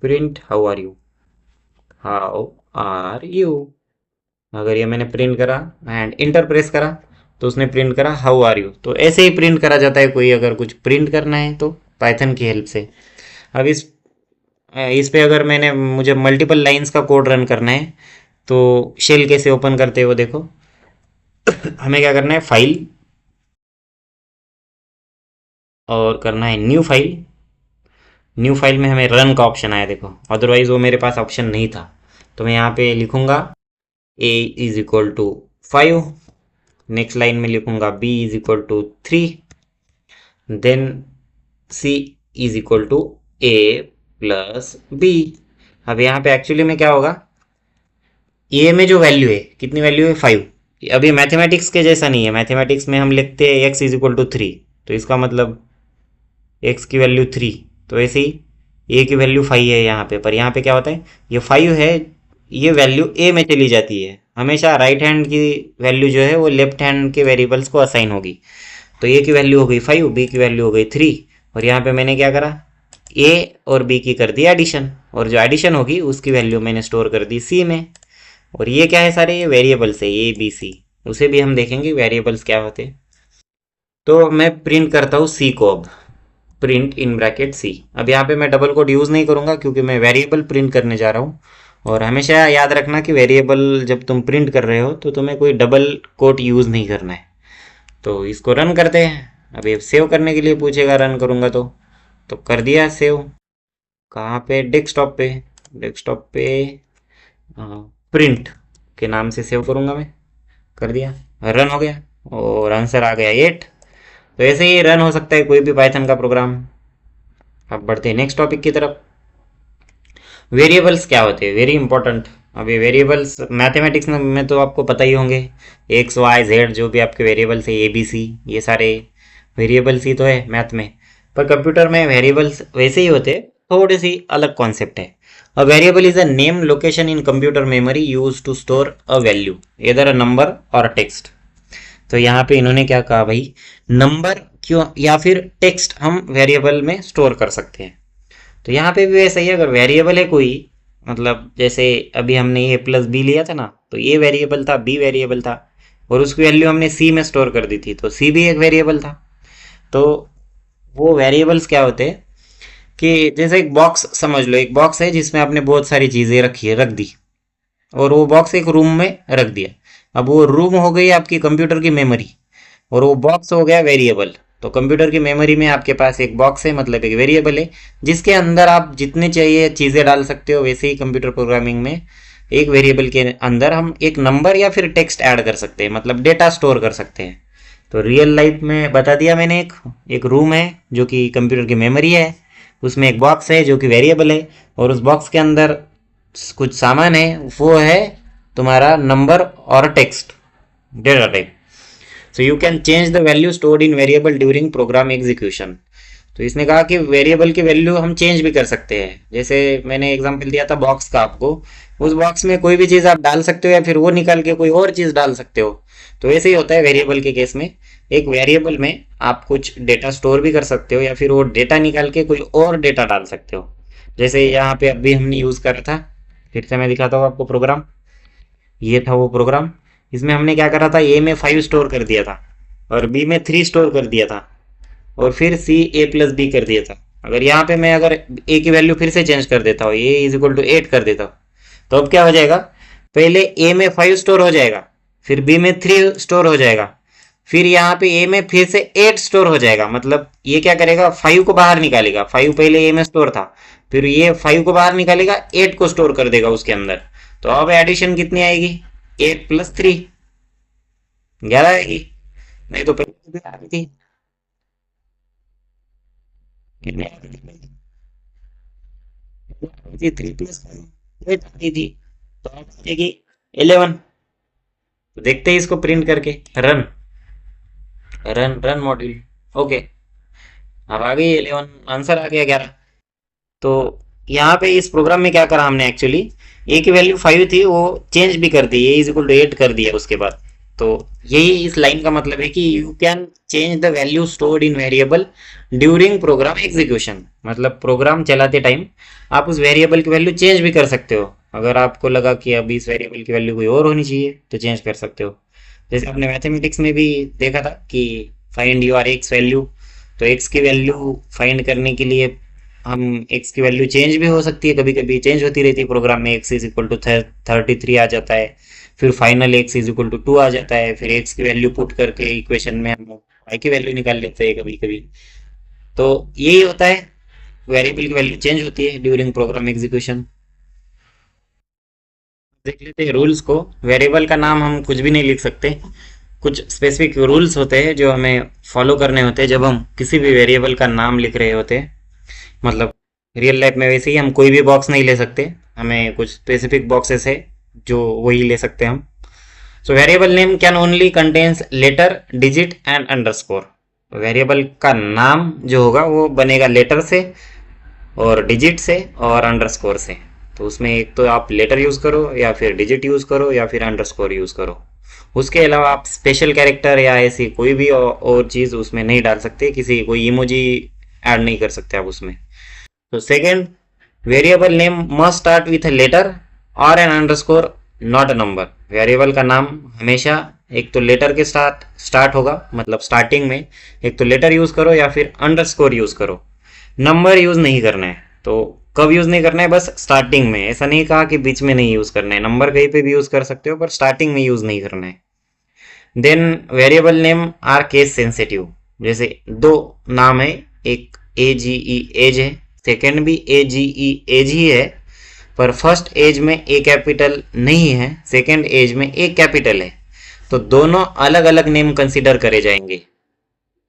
print how are you, how are you. अगर ये मैंने प्रिंट करा एंड इंटर प्रेस करा तो उसने प्रिंट करा हाउ आर यू। तो ऐसे ही प्रिंट करा जाता है कोई अगर कुछ प्रिंट करना है तो पाइथन की हेल्प से। अब इस पे अगर मुझे मल्टीपल लाइंस का कोड रन करना है तो शेल कैसे ओपन करते हो देखो। हमें क्या करना है, फाइल और करना है न्यू फाइल। न्यू फाइल में हमें रन का ऑप्शन आया देखो, अदरवाइज वो मेरे पास ऑप्शन नहीं था। तो मैं यहाँ पे लिखूंगा a is equal to 5, next line में लिखूंगा b is equal to 3, then c is equal to a plus b। अब यहाँ पे एक्चुअली में क्या होगा, a में जो वैल्यू है, कितनी वैल्यू है 5। अभी मैथमेटिक्स के जैसा नहीं है, मैथमेटिक्स में हम लिखते हैं x इज इक्वल टू 3, तो इसका मतलब x की वैल्यू 3, तो ऐसे ही a की वैल्यू 5 है यहाँ पे। पर यहाँ पे क्या होता है, ये 5 है, ये वैल्यू a में चली जाती है। हमेशा राइट हैंड की वैल्यू जो है वो लेफ्ट हैंड के वेरिएबल्स को असाइन होगी। तो a की वैल्यू हो गई 5, b की वैल्यू हो गई 3, और यहाँ पे मैंने क्या करा, a और b की कर दी एडिशन, और जो एडिशन होगी उसकी वैल्यू मैंने स्टोर कर दी c में। और ये क्या है, सारे ये वेरिएबल्स है a b c, उसे भी हम देखेंगे वेरिएबल्स क्या होते हैं। तो मैं प्रिंट करता हूँ c को, अब प्रिंट इन ब्रैकेट c। अब यहाँ पे मैं डबल कोट यूज़ नहीं करूँगा क्योंकि मैं वेरिएबल प्रिंट करने जा रहा हूँ। और हमेशा याद रखना कि वेरिएबल जब तुम प्रिंट कर रहे हो तो तुम्हें कोई डबल कोट यूज़ नहीं करना है। तो इसको रन करते हैं। अब ये सेव करने के लिए पूछेगा, रन करूँगा तो कर दिया सेव। कहाँ पे, डेस्कटॉप पे, डेस्कटॉप पे प्रिंट के नाम से सेव करूंगा मैं। कर दिया, रन हो गया और आंसर आ गया 8। तो ऐसे ही रन हो सकता है कोई भी पाइथन का प्रोग्राम। अब बढ़ते हैं नेक्स्ट टॉपिक की तरफ। वेरिएबल्स क्या होते हैं, वेरी इंपॉर्टेंट। अभी वेरिएबल्स मैथमेटिक्स में तो आपको पता ही होंगे, एक्स वाई जेड जो भी आपके वेरिएबल्स है, ए बी सी, ये सारे वेरिएबल्स ही तो है मैथ में। पर कंप्यूटर में वेरिएबल्स वैसे ही होते हैं, थोड़ी सी अलग कॉन्सेप्ट है। A variable is a name location in computer memory use to store a value, इधर अ नंबर और टेक्स्ट। तो यहाँ पे इन्होंने क्या कहा भाई, नंबर क्यों या फिर टेक्स्ट हम वेरिएबल में स्टोर कर सकते हैं। तो यहाँ पे भी वैसा ही है, अगर वेरिएबल है कोई, मतलब जैसे अभी हमने ए प्लस बी लिया था ना, तो ए वेरिएबल था, बी वेरिएबल था, और उसकी वैल्यू हमने सी में स्टोर कर दी थी, तो सी भी एक वेरिएबल था। तो वो वेरिएबल्स क्या होते हैं कि जैसे एक बॉक्स समझ लो, एक बॉक्स है जिसमें आपने बहुत सारी चीज़ें रखी है, रख दी, और वो बॉक्स एक रूम में रख दिया। अब वो रूम हो गई आपकी कंप्यूटर की मेमोरी, और वो बॉक्स हो गया वेरिएबल। तो कंप्यूटर की मेमोरी में आपके पास एक बॉक्स है, मतलब एक वेरिएबल है, जिसके अंदर आप जितने चाहिए चीज़ें डाल सकते हो। वैसे ही कंप्यूटर प्रोग्रामिंग में एक वेरिएबल के अंदर हम एक नंबर या फिर टेक्स्ट ऐड कर सकते हैं, मतलब डेटा स्टोर कर सकते हैं। तो रियल लाइफ में बता दिया मैंने, एक रूम है जो कि कंप्यूटर की मेमोरी है, उसमें एक बॉक्स है जो कि वेरिएबल है, और उस बॉक्स के अंदर कुछ सामान है, वो है तुम्हारा नंबर और text, data type. So you can change the value stored in variable during program execution. तो इसने कहा कि वेरिएबल की वैल्यू हम चेंज भी कर सकते हैं। जैसे मैंने एग्जांपल दिया था बॉक्स का आपको, उस बॉक्स में कोई भी चीज़ आप डाल सकते हो या फिर वो निकाल के कोई और चीज़ डाल सकते हो। तो ऐसे ही होता है वेरिएबल के केस में, एक वेरिएबल में आप कुछ डेटा स्टोर भी कर सकते हो या फिर वो डेटा निकाल के कोई और डेटा डाल सकते हो। जैसे यहाँ पे अभी हमने यूज़ करा था, फिर से मैं दिखाता हूँ आपको प्रोग्राम। ये था वो प्रोग्राम, इसमें हमने क्या करा था, ए में 5 स्टोर कर दिया था, और बी में 3 स्टोर कर दिया था, और फिर सी ए प्लस बी कर दिया था। अगर यहाँ पे मैं अगर ए की वैल्यू फिर से चेंज कर देता हूँ, ए इज इक्वल टू 8 कर देता हूँ, तो अब क्या हो जाएगा, पहले ए में 5 स्टोर हो जाएगा, फिर बी में 3 स्टोर हो जाएगा, फिर यहाँ पे ए में फिर से 8 स्टोर हो जाएगा। मतलब ये क्या करेगा, 5 को बाहर निकालेगा, 5 पहले ए में स्टोर था, फिर ये 5 को बाहर निकालेगा, 8 को स्टोर कर देगा उसके अंदर। तो अब एडिशन कितनी आएगी, 8 प्लस 3, 11 आएगी। नहीं तो पहले आ रही थी, कितनी आ रही थी, 3 प्लस 8 आती थी, तो अब आएगी 11। तो देखते हैं इसको प्रिंट करके, run run run module. Okay, अब आ गई 11, आंसर आ गया 11। तो यहाँ पे इस प्रोग्राम में क्या करा हमने, एक्चुअली ए की वैल्यू 5 थी, वो चेंज भी कर दी, ए इज इक्वल टू 8 कर दिया उसके बाद। तो यही इस लाइन का मतलब है कि you can change the value stored in variable during program execution. मतलब प्रोग्राम चलाते टाइम आप उस वेरिएबल की वैल्यू चेंज भी कर सकते हो। अगर आपको लगा कि अब इस वेरिएबल की वैल्यू कोई और होनी चाहिए तो चेंज कर सकते हो। जैसे आपने मैथमेटिक्स में भी देखा था कि फाइंड योर एक्स वैल्यू, तो एक्स की वैल्यू फाइंड करने के लिए हम एक्स की वैल्यू चेंज भी हो सकती है, कभी कभी चेंज होती रहती है प्रोग्राम में। एक्स इज इक्वल टू 33 आ जाता है, फिर final x is equal to 2 आ जाता है, फिर एक्स की वैल्यू पुट करके इक्वेशन में हम वाई की वैल्यू निकाल लेते हैं कभी कभी। तो यही होता है, वेरिएबल की वैल्यू चेंज होती है ड्यूरिंग प्रोग्राम एग्जीक्यूशन। देख लेते हैं रूल्स को। वेरिएबल का नाम हम कुछ भी नहीं लिख सकते, कुछ स्पेसिफिक रूल्स होते हैं जो हमें फॉलो करने होते हैं जब हम किसी भी वेरिएबल का नाम लिख रहे होते हैं। मतलब रियल लाइफ में वैसे ही हम कोई भी बॉक्स नहीं ले सकते, हमें कुछ स्पेसिफिक बॉक्सेस है जो वही ले सकते हैं हम। So variable name can only contains letter, digit and underscore. Variable का नाम जो होगा वो बनेगा लेटर से और डिजिट से और अंडरस्कोर से। तो उसमें एक तो आप लेटर यूज़ करो या फिर डिजिट यूज़ करो या फिर अंडरस्कोर यूज़ करो। उसके अलावा आप स्पेशल कैरेक्टर या ऐसी कोई भी और चीज़ उसमें नहीं डाल सकते, किसी कोई इमोजी ऐड नहीं कर सकते आप उसमें। तो second, variable name must start with a letter और an underscore, not a number. Variable का नाम हमेशा एक तो लेटर के साथ स्टार्ट होगा, मतलब स्टार्टिंग में एक तो लेटर यूज करो या फिर अंडरस्कोर यूज करो, नंबर यूज नहीं करना है। तो कब यूज नहीं करना है, बस स्टार्टिंग में। ऐसा नहीं कहा कि बीच में नहीं यूज करना है, नंबर कहीं पे भी यूज कर सकते हो पर स्टार्टिंग में यूज नहीं करना है। Then variable name are case sensitive. जैसे दो नाम है, एक AGE एज है, सेकेंड भी एज ही है, पर फर्स्ट एज में ए कैपिटल नहीं है, सेकेंड एज में ए कैपिटल है, तो दोनों अलग अलग नेम कंसिडर करे जाएंगे।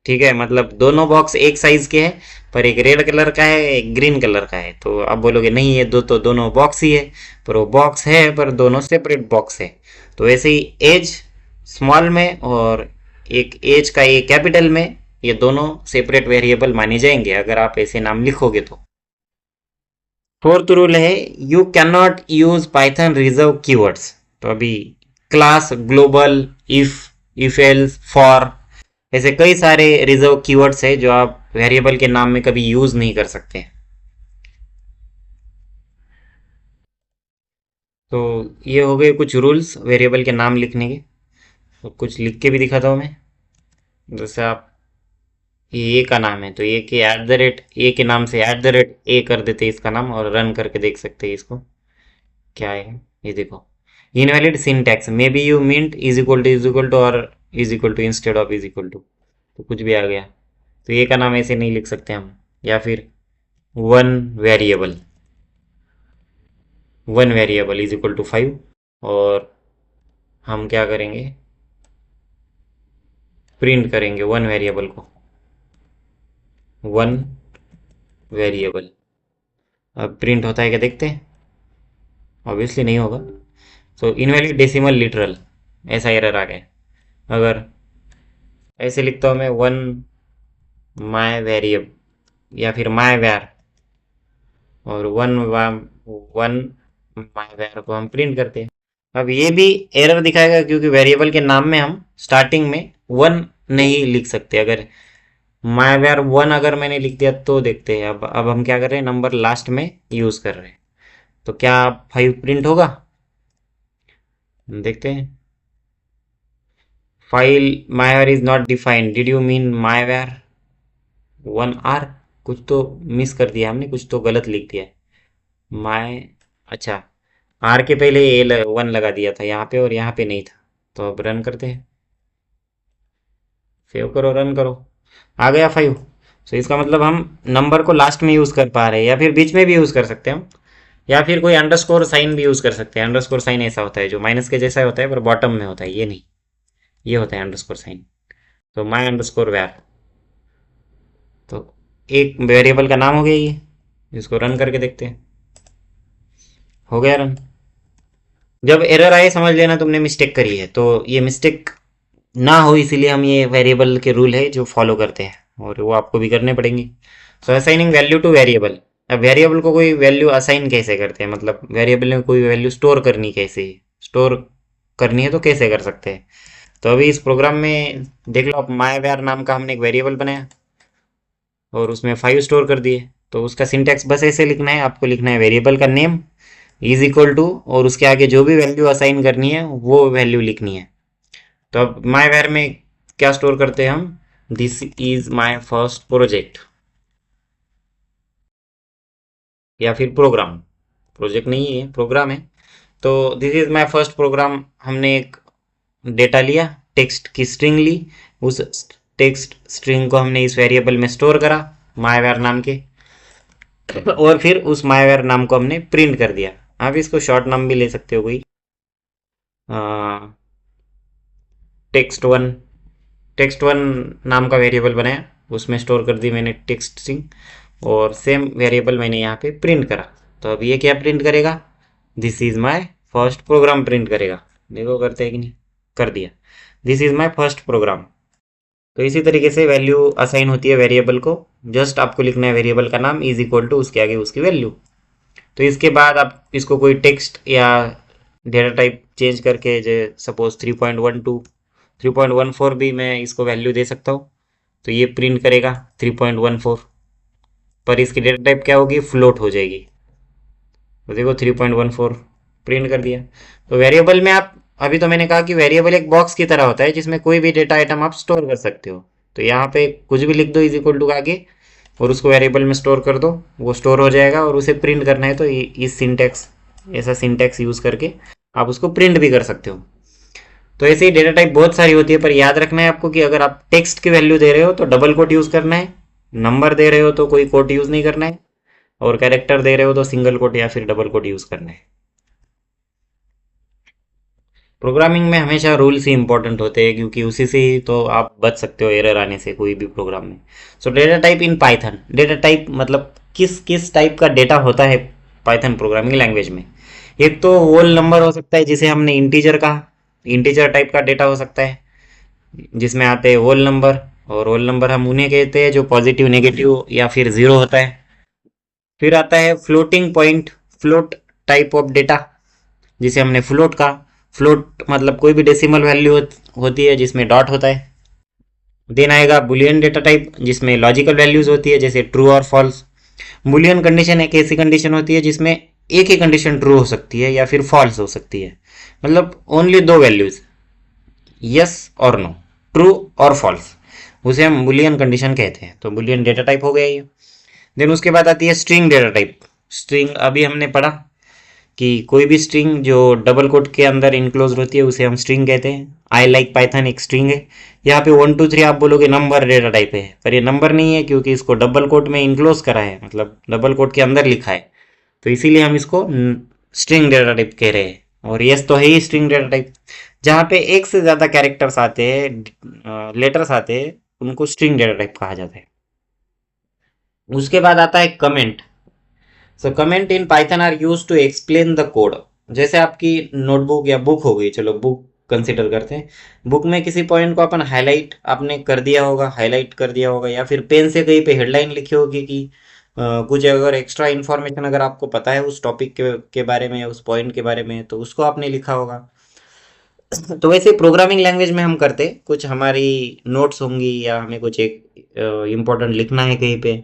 ठीक है, मतलब दोनों बॉक्स एक साइज के हैं, पर एक रेड कलर का है एक ग्रीन कलर का है, तो आप बोलोगे नहीं ये तो दोनों बॉक्स ही है, पर वो बॉक्स है पर दोनों सेपरेट बॉक्स है। तो ऐसे ही एज स्मॉल में और एक एज का ए कैपिटल में, ये दोनों सेपरेट वेरिएबल माने जाएंगे अगर आप ऐसे नाम लिखोगे तो। फोर्थ रूल है you can not use Python reserve keywords. तो अभी class, global, if else, for, ऐसे कई सारे रिजर्व कीवर्ड्स है जो आप वेरिएबल के नाम में कभी यूज नहीं कर सकते। तो ये हो गए कुछ रूल्स वेरिएबल के नाम लिखने के। तो कुछ लिख के भी दिखाता हूँ मैं। जैसे आप ए का नाम है तो ए के ए के नाम से ए कर देते इसका नाम, और रन करके देख सकते हैं इसको क्या है। ये देखो, invalid syntax, may be you meant is equal to और is equal to instead of is equal to, तो कुछ भी आ गया। तो ए का नाम ऐसे नहीं लिख सकते हम। या फिर one variable is equal to 5, और हम क्या करेंगे, प्रिंट करेंगे वन वेरिएबल को, वन वेरिएबल। अब प्रिंट होता है क्या देखते हैं, ऑब्वियसली नहीं होगा। तो इनवैलिड डेसिमल लिटरल, ऐसा एरर आ गया। अगर ऐसे लिखता हूँ मैं वन माई वेरिएबल या फिर माई वैर, और वन माई वैर को हम प्रिंट करते हैं। अब ये भी एरर दिखाएगा क्योंकि वेरिएबल के नाम में हम स्टार्टिंग में वन नहीं लिख सकते। अगर माई वैर वन अगर मैंने लिख दिया तो देखते हैं। अब हम क्या कर रहे हैं, नंबर लास्ट में यूज कर रहे हैं, तो क्या 5 प्रिंट होगा, देखते हैं। File myvar is not defined, did you mean myvar 1R, कुछ तो मिस कर दिया हमने, कुछ तो गलत लिख दिया है। माई, अच्छा आर के पहले ए 1 लगा दिया था यहाँ पे और यहाँ पे नहीं था। तो अब रन करते हैं, सेव करो, रन करो, आ गया 5। तो इसका मतलब हम नंबर को लास्ट में यूज़ कर पा रहे हैं, या फिर बीच में भी यूज़ कर सकते हैं हम, या फिर कोई अंडरस्कोर साइन भी यूज़ कर सकते हैं। अंडरस्कोर साइन ऐसा होता है जो माइनस के जैसा होता है पर बॉटम में होता है, ये नहीं, ये होता है अंडरस्कोर साइन। तो माई अंडरस्कोर वैर, तो एक वेरिएबल का नाम हो गया ये। इसको रन करके देखते हैं, हो गया रन। जब एरर आए समझ लेना तुमने मिस्टेक करी है, तो ये मिस्टेक ना हो इसीलिए हम ये वेरिएबल के रूल है जो फॉलो करते हैं, और वो आपको भी करने पड़ेंगे। सो असाइनिंग वैल्यू टू वेरिएबल। अब वेरिएबल को कोई वैल्यू असाइन कैसे करते हैं, मतलब वेरिएबल में कोई वैल्यू स्टोर करनी कैसे, स्टोर करनी है तो कैसे कर सकते हैं। तो अभी इस प्रोग्राम में देख लो, आप माई वैर नाम का हमने एक वेरिएबल बनाया और उसमें 5 स्टोर कर दिए। तो उसका सिंटैक्स बस ऐसे लिखना है, आपको लिखना है वेरिएबल का नेम इज इक्वल टू, और उसके आगे जो भी वैल्यू असाइन करनी है वो वैल्यू लिखनी है। तो अब माई वैर में क्या स्टोर करते हैं हम, this is my first project, या फिर प्रोग्राम, प्रोजेक्ट नहीं है प्रोग्राम है। तो this is my first program, हमने एक डेटा लिया, टेक्स्ट की स्ट्रिंग ली, उस टेक्स्ट स्ट्रिंग को हमने इस वेरिएबल में स्टोर करा माईवेर नाम के, और फिर उस माईवेर नाम को हमने प्रिंट कर दिया। आप इसको शॉर्ट नाम भी ले सकते हो कोई, टेक्स्ट वन नाम का वेरिएबल बनाया, उसमें स्टोर कर दी मैंने टेक्स्ट स्ट्रिंग, और सेम वेरिएबल मैंने यहाँ पे प्रिंट करा। तो अब ये क्या प्रिंट करेगा, this is my first program print करेगा। देखो करते हैं कि नहीं, कर दिया, this is my first program. तो इसी तरीके से वैल्यू असाइन होती है वेरिएबल को, जस्ट आपको लिखना है वेरिएबल का नाम इज इक्वल टू उसके आगे उसकी वैल्यू। तो इसके बाद आप इसको कोई टेक्स्ट या डेटा टाइप चेंज करके, जो सपोज 3.14 भी मैं इसको वैल्यू दे सकता हूँ, तो ये प्रिंट करेगा 3.14, पर इसकी डेटा टाइप क्या होगी, फ्लोट हो जाएगी। तो देखो 3.14 प्रिंट कर दिया। तो वेरिएबल में आप, अभी तो मैंने कहा कि वेरिएबल एक बॉक्स की तरह होता है जिसमें कोई भी डेटा आइटम आप स्टोर कर सकते हो। तो यहाँ पे कुछ भी लिख दो इज इक्वल टू के आगे, और उसको वेरिएबल में स्टोर कर दो, वो स्टोर हो जाएगा। और उसे प्रिंट करना है तो इस सिंटैक्स, ऐसा सिंटैक्स यूज करके आप उसको प्रिंट भी कर सकते हो। तो ऐसे ही डेटा टाइप बहुत सारी होती है, पर याद रखना है आपको कि अगर आप टेक्स्ट की वैल्यू दे रहे हो तो डबल कोट यूज करना है, नंबर दे रहे हो तो कोई कोट यूज नहीं करना है, और कैरेक्टर दे रहे हो तो सिंगल कोट या फिर डबल कोट यूज करना है। प्रोग्रामिंग में हमेशा रूल्स ही इंपॉर्टेंट होते हैं, क्योंकि उसी से ही तो आप बच सकते हो एरर आने से कोई भी प्रोग्राम में। सो data type in Python, data type मतलब किस किस टाइप का डेटा होता है पाइथन प्रोग्रामिंग लैंग्वेज में। एक तो होल नंबर हो सकता है जिसे हमने इंटीजर कहा, इंटीजर टाइप का डेटा हो सकता है जिसमें आते हैं होल नंबर, और होल नंबर हम उन्हें कहते हैं जो पॉजिटिव नेगेटिव या फिर जीरो होता है। फिर आता है floating point, float type of data जिसे हमने फ्लोट का, फ्लोट मतलब कोई भी डेसिमल वैल्यू होती है जिसमें डॉट होता है। देन आएगा बुलियन डेटा टाइप जिसमें लॉजिकल वैल्यूज होती है जैसे true or false. Boolean condition एक ऐसी कंडीशन होती है जिसमें एक ही कंडीशन ट्रू हो सकती है या फिर फॉल्स हो सकती है, मतलब ओनली दो वैल्यूज, यस और नो, ट्रू और फॉल्स, उसे हम बुलियन कंडीशन कहते हैं। तो बुलियन डेटा टाइप हो गया ये। देन उसके बाद आती है स्ट्रिंग डेटा टाइप। स्ट्रिंग अभी हमने पढ़ा कि कोई भी स्ट्रिंग जो डबल कोट के अंदर इनक्लोज होती है उसे हम स्ट्रिंग कहते हैं। आई लाइक पाइथन एक स्ट्रिंग है। यहाँ पे 1 2 3 आप बोलोगे नंबर डेटा टाइप है, पर ये नंबर नहीं है क्योंकि इसको डबल कोट में इनक्लोज करा है, मतलब डबल कोट के अंदर लिखा है, तो इसीलिए हम इसको स्ट्रिंग डेटा टाइप कह रहे हैं। और यस तो है ही स्ट्रिंग डेटा टाइप। जहाँ पे एक से ज़्यादा कैरेक्टर्स आते हैं, लेटर्स आते हैं, उनको स्ट्रिंग डेटा टाइप कहा जाता है। उसके बाद आता है comment. So comment in Python are use to explain the code. जैसे आपकी नोटबुक या बुक हो गई, चलो बुक कंसिडर करते हैं। बुक में किसी पॉइंट को अपन हाईलाइट आपने कर दिया होगा, हाईलाइट कर दिया होगा, या फिर पेन से कहीं पे हेडलाइन लिखी होगी कि कुछ अगर एक्स्ट्रा इन्फॉर्मेशन अगर आपको पता है उस टॉपिक के बारे में या उस पॉइंट के बारे में, तो उसको आपने लिखा होगा। तो वैसे प्रोग्रामिंग लैंग्वेज में हम करते कुछ, हमारी नोट्स होंगी या हमें कुछ एक इम्पोर्टेंट लिखना है कहीं पे,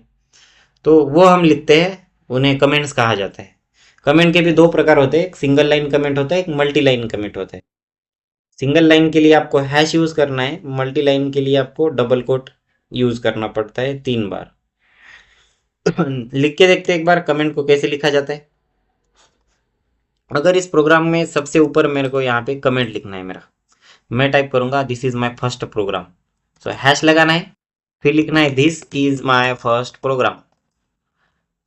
तो वो हम लिखते हैं, उन्हें कमेंट्स कहा जाता है। कमेंट के भी दो प्रकार होते हैं, एक सिंगल लाइन कमेंट होता है, एक मल्टी लाइन कमेंट होता है। सिंगल लाइन के लिए आपको हैश यूज करना है, मल्टी लाइन के लिए आपको डबल कोट यूज करना पड़ता है 3 बार। लिख के देखते एक बार कमेंट को कैसे लिखा जाता है। अगर इस प्रोग्राम में सबसे ऊपर मेरे को यहाँ पे कमेंट लिखना है मेरा, मैं टाइप करूंगा this is my first program. So hash लगाना है, फिर लिखना है this is my first program.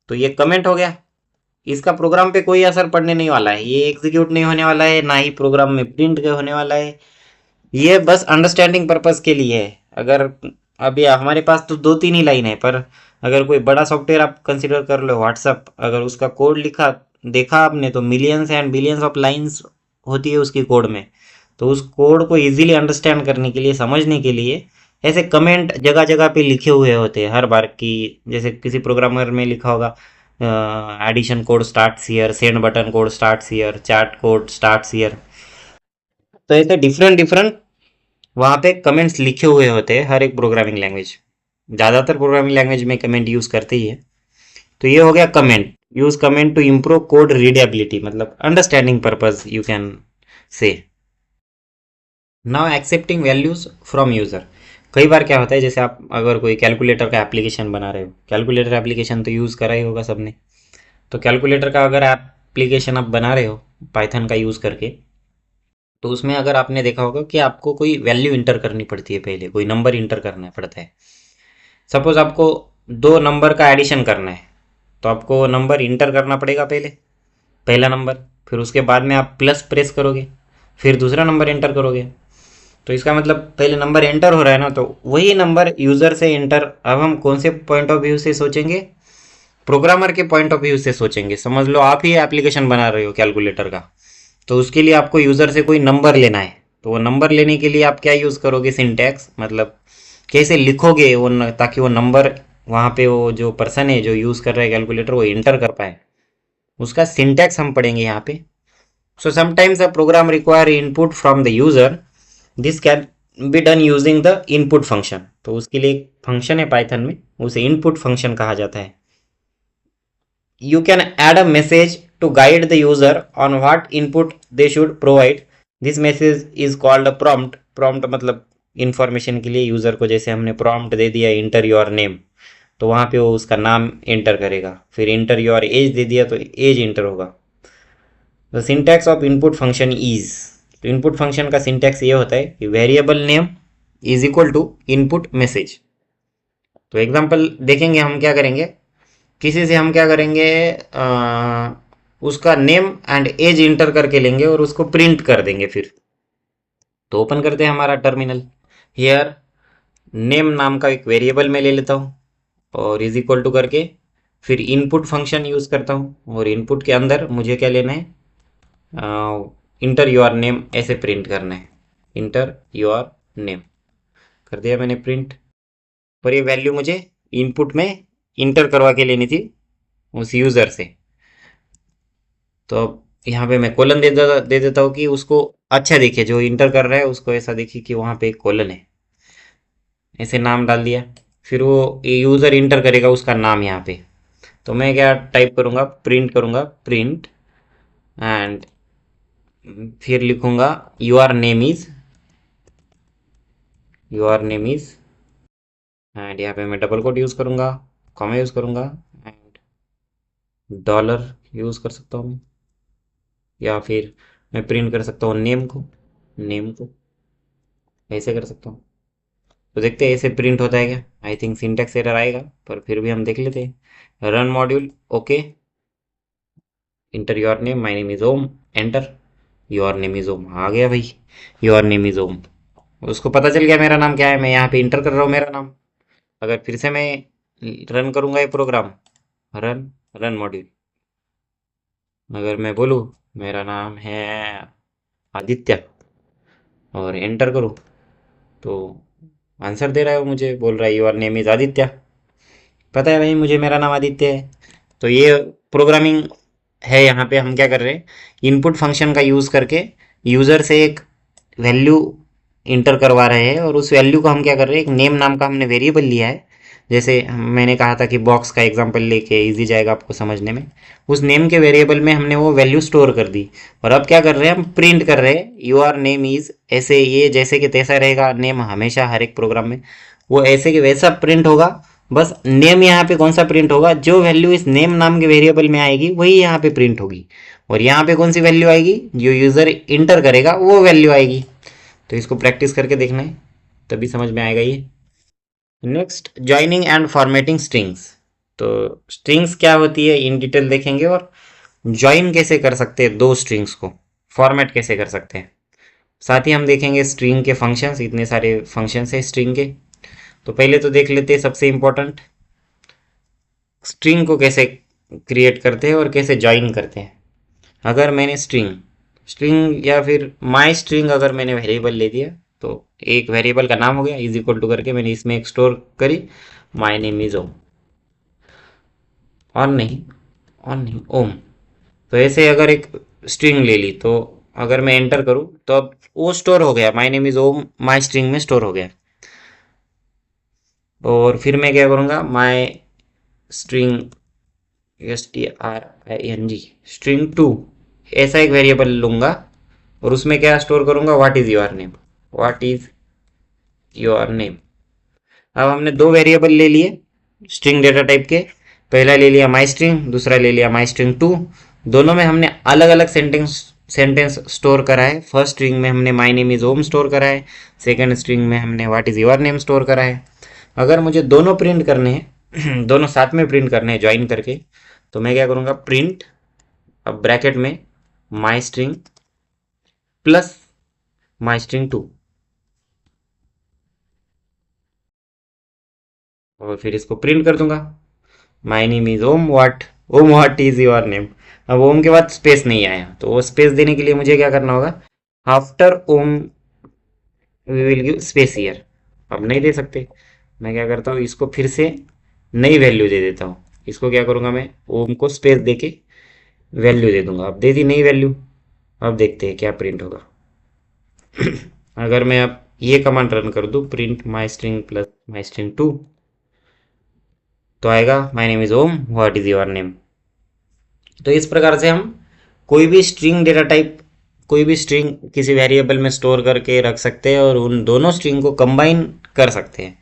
तो ये कमेंट हो गया। इसका प्रोग्राम पे कोई असर पड़ने नहीं वाला है, ये एग्जीक्यूट नहीं होने वाला है, ना ही प्रोग्राम में प्रिंट होने वाला है। ये बस अंडरस्टैंडिंग पर्पस के लिए है। अगर अभी हमारे पास तो 2 3 ही लाइन है, पर अगर कोई बड़ा सॉफ्टवेयर आप कंसिडर कर लो व्हाट्सअप, अगर उसका कोड लिखा देखा आपने तो millions and billions of lines होती है उसकी कोड में। तो उस कोड को इजीली अंडरस्टैंड करने के लिए, समझने के लिए ऐसे कमेंट जगह जगह पे लिखे हुए होते हैं हर बार की। जैसे किसी प्रोग्रामर में लिखा होगा addition code starts here, send button code starts here, chat code starts here. तो ऐसे डिफरेंट डिफरेंट वहाँ पे कमेंट्स लिखे हुए होते हैं हर एक प्रोग्रामिंग लैंग्वेज। ज़्यादातर प्रोग्रामिंग लैंग्वेज में कमेंट यूज़ करते ही है। तो ये हो गया comment. Use comment to improve code readability, मतलब understanding purpose you can say. Now accepting values from user. कई बार क्या होता है, जैसे आप अगर कोई कैलकुलेटर का एप्लीकेशन बना रहे हो, कैलकुलेटर एप्लीकेशन तो यूज़ करा ही होगा सबने। तो कैलकुलेटर का अगर एप्लीकेशन आप बना रहे हो पाइथन का यूज़ करके, तो उसमें अगर आपने देखा होगा कि आपको कोई वैल्यू इंटर करनी पड़ती है, पहले कोई नंबर इंटर करना पड़ता है। सपोज आपको 2 नंबर का एडिशन करना है, तो आपको नंबर इंटर करना पड़ेगा पहले, पहला नंबर, फिर उसके बाद में आप प्लस प्रेस करोगे, फिर दूसरा नंबर एंटर करोगे। तो इसका मतलब पहले नंबर एंटर हो रहा है ना, तो वही नंबर यूज़र से एंटर। अब हम कौन से पॉइंट ऑफ व्यू से सोचेंगे, प्रोग्रामर के पॉइंट ऑफ व्यू से सोचेंगे। समझ लो आप ही एप्लीकेशन बना रहे हो कैलकुलेटर का, तो उसके लिए आपको यूज़र से कोई नंबर लेना है। तो वो नंबर लेने के लिए आप क्या यूज़ करोगे, सिंटैक्स, मतलब कैसे लिखोगे वो ताकि वो नंबर वहाँ पे वो जो पर्सन है जो यूज़ कर रहा है कैलकुलेटर वो एंटर कर पाए, उसका सिंटैक्स हम पढ़ेंगे यहाँ पे। So sometimes a program require input from the user, this can be done using the input function. तो उसके लिए एक फंक्शन है पाइथन में, उसे इनपुट फंक्शन कहा जाता है। You can add a message to guide the user on what input they should provide. This message is called a prompt. Prompt मतलब इंफॉर्मेशन के लिए यूज़र को, जैसे हमने प्रॉम्प्ट दे दिया इंटर योर नेम, तो वहाँ पे वो उसका नाम एंटर करेगा। फिर इंटर योर एज दे दिया तो एज इंटर होगा। The syntax of input function is, तो इनपुट फंक्शन का सिंटैक्स ये होता है कि variable name is equal to input message. तो एग्जाम्पल देखेंगे हम क्या करेंगे। किसी से हम क्या करेंगे, उसका नेम एंड एज इंटर करके लेंगे और उसको प्रिंट कर देंगे। फिर तो ओपन करते हैं हमारा टर्मिनल। हियर नेम नाम का एक वेरिएबल मैं ले लेता हूँ और इज इक्वल टू करके फिर इनपुट फंक्शन यूज करता हूँ, और इनपुट के अंदर मुझे क्या लेना है, इंटर योर नेम ऐसे प्रिंट करना है। इंटर योर नेम कर दिया मैंने प्रिंट, और ये वैल्यू मुझे इनपुट में इंटर करवा के लेनी थी उस यूजर से। तो अब यहाँ पे मैं कॉलन दे देता हूँ कि उसको अच्छा दिखे, जो इंटर कर रहा है उसको ऐसा दिखे कि वहाँ पे एक कॉलन है। ऐसे नाम डाल दिया, फिर वो यूजर इंटर करेगा उसका नाम यहाँ पे। तो मैं क्या टाइप करूँगा, प्रिंट करूँगा प्रिंट एंड फिर लिखूंगा योर नेम इज एंड यहाँ पे मैं डबल कोट यूज करूंगा, कॉमा यूज करूंगा एंड डॉलर यूज कर सकता हूँ मैं, या फिर मैं प्रिंट कर सकता हूँ नेम को ऐसे कर सकता हूँ। तो देखते हैं ऐसे प्रिंट होता है क्या। आई थिंक सिंटेक्स एरर आएगा, पर फिर भी हम देख लेते हैं। Run module, okay, enter your name, my name is Om, enter. Your name is Om आ गया भाई, योर नेम इज ओम। उसको पता चल गया मेरा नाम क्या है, मैं यहाँ पे इंटर कर रहा हूँ मेरा नाम। अगर फिर से मैं रन करूँगा ये प्रोग्राम, रन रन मॉड्यूल, अगर मैं बोलूँ मेरा नाम है आदित्य और एंटर करूँ, तो आंसर दे रहा है वो, मुझे बोल रहा है योर नेम इज आदित्य। पता है भाई मुझे मेरा नाम आदित्य है। तो ये प्रोग्रामिंग है। यहाँ पे हम क्या कर रहे हैं, इनपुट फंक्शन का यूज़ करके यूज़र से एक वैल्यू इंटर करवा रहे हैं, और उस वैल्यू को हम क्या कर रहे हैं, एक नेम नाम का हमने वेरिएबल लिया है। जैसे मैंने कहा था कि बॉक्स का एग्जांपल लेके इजी जाएगा आपको समझने में। उस नेम के वेरिएबल में हमने वो वैल्यू स्टोर कर दी, और अब क्या कर रहे हैं, हम प्रिंट कर रहे हैं योर नेम इज ऐसे। ये जैसे कि तैसा रहेगा नेम हमेशा हर एक प्रोग्राम में, वो ऐसे कि वैसा प्रिंट होगा। बस नेम यहाँ पे कौन सा प्रिंट होगा, जो वैल्यू इस नेम नाम के वेरिएबल में आएगी वही यहाँ पे प्रिंट होगी, और यहाँ पे कौन सी वैल्यू आएगी, जो यूज़र इंटर करेगा वो वैल्यू आएगी। तो इसको प्रैक्टिस करके देखना है, तभी समझ में आएगा ये। Next, joining and formatting strings. तो स्ट्रिंग्स क्या होती है इन डिटेल देखेंगे, और ज्वाइन कैसे कर सकते हैं दो स्ट्रिंग्स को, फॉर्मेट कैसे कर सकते हैं। साथ ही हम देखेंगे स्ट्रिंग के फंक्शंस, इतने सारे फंक्शंस हैं स्ट्रिंग के। तो पहले तो देख लेते हैं सबसे इंपॉर्टेंट, स्ट्रिंग को कैसे क्रिएट करते हैं और कैसे ज्वाइन करते हैं। अगर मैंने स्ट्रिंग स्ट्रिंग या फिर माई स्ट्रिंग अगर मैंने वेरिएबल ले दिया, तो एक वेरिएबल का नाम हो गया इज इक्वल टू करके मैंने इसमें एक स्टोर करी my name is Om, on नहीं ओम। तो ऐसे अगर एक स्ट्रिंग ले ली, तो अगर मैं एंटर करूं तो अब वो स्टोर हो गया, my name is Om my string में स्टोर हो गया। और फिर मैं क्या करूंगा, my string STRING string two ऐसा एक वेरिएबल लूंगा, और उसमें क्या स्टोर करूंगा, व्हाट इज योर नेम। अब हमने दो वेरिएबल ले लिए स्ट्रिंग डेटा टाइप के, पहला ले लिया माई स्ट्रिंग, दूसरा ले लिया माई स्ट्रिंग टू। दोनों में हमने अलग अलग सेंटेंस स्टोर करा है। फर्स्ट स्ट्रिंग में हमने my name is Om store करा है, सेकेंड स्ट्रिंग में हमने what is your name store करा है। अगर मुझे दोनों प्रिंट करने हैं दोनों साथ में प्रिंट करने हैं ज्वाइन करके, तो मैं क्या करूँगा, प्रिंट, अब ब्रैकेट में my string plus my string two, और फिर इसको प्रिंट कर दूंगा my name is Om what is your name. अब ओम के बाद स्पेस नहीं आया, तो वो स्पेस देने के लिए मुझे क्या करना होगा, after Om we will give space here. अब नहीं दे सकते, मैं क्या करता हूँ, इसको फिर से नई वैल्यू दे देता हूँ। इसको क्या करूँगा, मैं ओम को स्पेस दे के वैल्यू दे दूंगा। अब दे दी नई वैल्यू, अब देखते हैं क्या प्रिंट होगा। अगर मैं अब ये कमांड रन कर दूँ, print my string plus my string two, तो आएगा my name is Om what is your name. तो इस प्रकार से हम कोई भी स्ट्रिंग डेटा टाइप, कोई भी स्ट्रिंग किसी वेरिएबल में स्टोर करके रख सकते हैं, और उन दोनों स्ट्रिंग को कंबाइन कर सकते हैं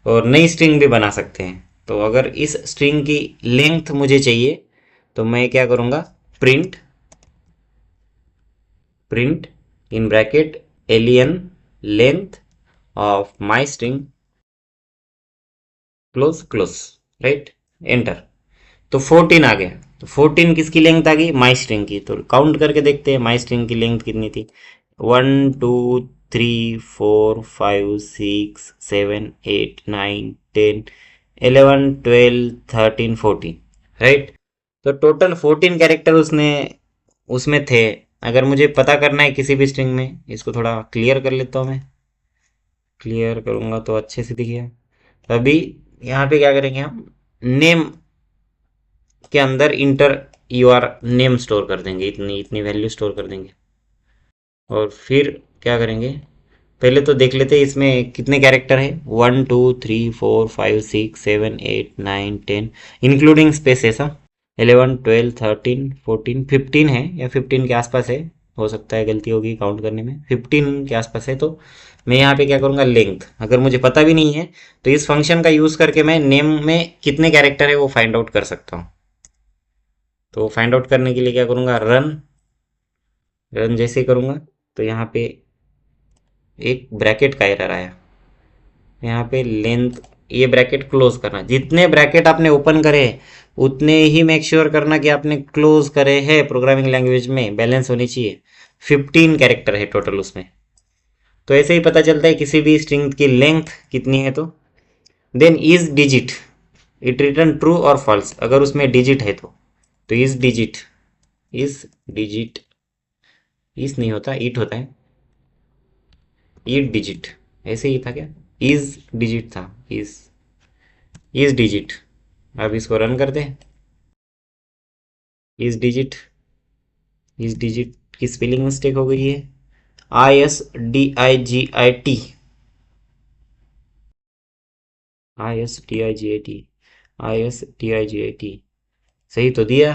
और नई स्ट्रिंग भी बना सकते हैं। तो अगर इस स्ट्रिंग की लेंथ मुझे चाहिए, तो मैं क्या करूँगा, print in bracket len length of my string close right, enter. तो 14 आ गया। तो 14 किसकी लेंथ आ गई? माई स्ट्रिंग की। तो काउंट करके देखते हैं माई स्ट्रिंग की लेंथ कितनी थी। 1 2 3 4 5 6 7 8 9 10 11 12 13 14, राइट। तो टोटल 14 कैरेक्टर उसने उसमें थे। अगर मुझे पता करना है किसी भी स्ट्रिंग में, इसको थोड़ा क्लियर कर लेता हूँ मैं। क्लियर करूँगा तो अच्छे से दिखेगा। अभी यहाँ पे क्या करेंगे हम, नेम के अंदर इंटर यूआर नेम स्टोर कर देंगे, इतनी इतनी वैल्यू स्टोर कर देंगे। और फिर क्या करेंगे, पहले तो देख लेते हैं इसमें कितने कैरेक्टर है। 1 2 3 4 5 6 7 8 9 10 इंक्लूडिंग स्पेसेस। हाँ, 11 12 13 14 15 है, या 15 के आसपास है। हो सकता है गलती होगी काउंट करने में, 15 के आसपास है। तो मैं यहाँ पे क्या करूँगा, लेंथ अगर मुझे पता भी नहीं है तो इस फंक्शन का यूज़ करके मैं नेम में कितने कैरेक्टर है वो फाइंड आउट कर सकता हूँ। तो फाइंड आउट करने के लिए क्या करूँगा, रन। रन जैसे करूँगा तो यहाँ पे एक ब्रैकेट का एरर आया। यहाँ पे लेंथ, ये ब्रैकेट क्लोज करना। जितने ब्रैकेट आपने ओपन करे उतने ही मेक श्योर करना कि आपने क्लोज करे हैं। प्रोग्रामिंग लैंग्वेज में बैलेंस होनी चाहिए। 15 कैरेक्टर है टोटल उसमें। तो ऐसे ही पता चलता है किसी भी स्ट्रिंग की लेंथ कितनी है। तो then is digit, it return true or false. अगर उसमें डिजिट है तो इज डिजिट, इज डिजिट, इस नहीं होता, इट होता है। इट डिजिट ऐसे ही था क्या, इज डिजिट था, इज डिजिट। अब इसको रन करते हैं। इज डिजिट, इज डिजिट की स्पेलिंग मिस्टेक हो गई है। ISDIGIT, ISDIGIT, ISDIGIT सही तो दिया।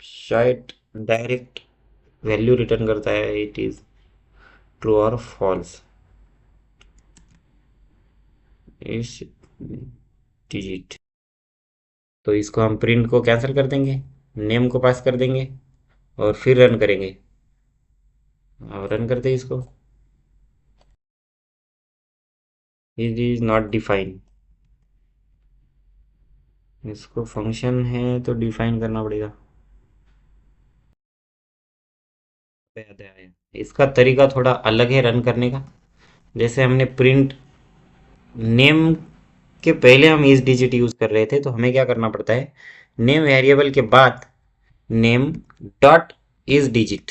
शायद डायरेक्ट वैल्यू रिटर्न करता है, it is true or false. इस डिजिट, तो इसको हम प्रिंट को कैंसिल कर देंगे, नेम को पास कर देंगे और फिर रन करेंगे। अब रन करते हैं इसको। इट इज नॉट डिफाइंड, इसको फंक्शन है तो डिफाइन करना पड़ेगा। याद आया, इसका तरीका थोड़ा अलग है रन करने का। जैसे हमने प्रिंट नेम के पहले हम इस डिजिट यूज कर रहे थे, तो हमें क्या करना पड़ता है, नेम वेरिएबल के बाद नेम डॉट इज डिजिट,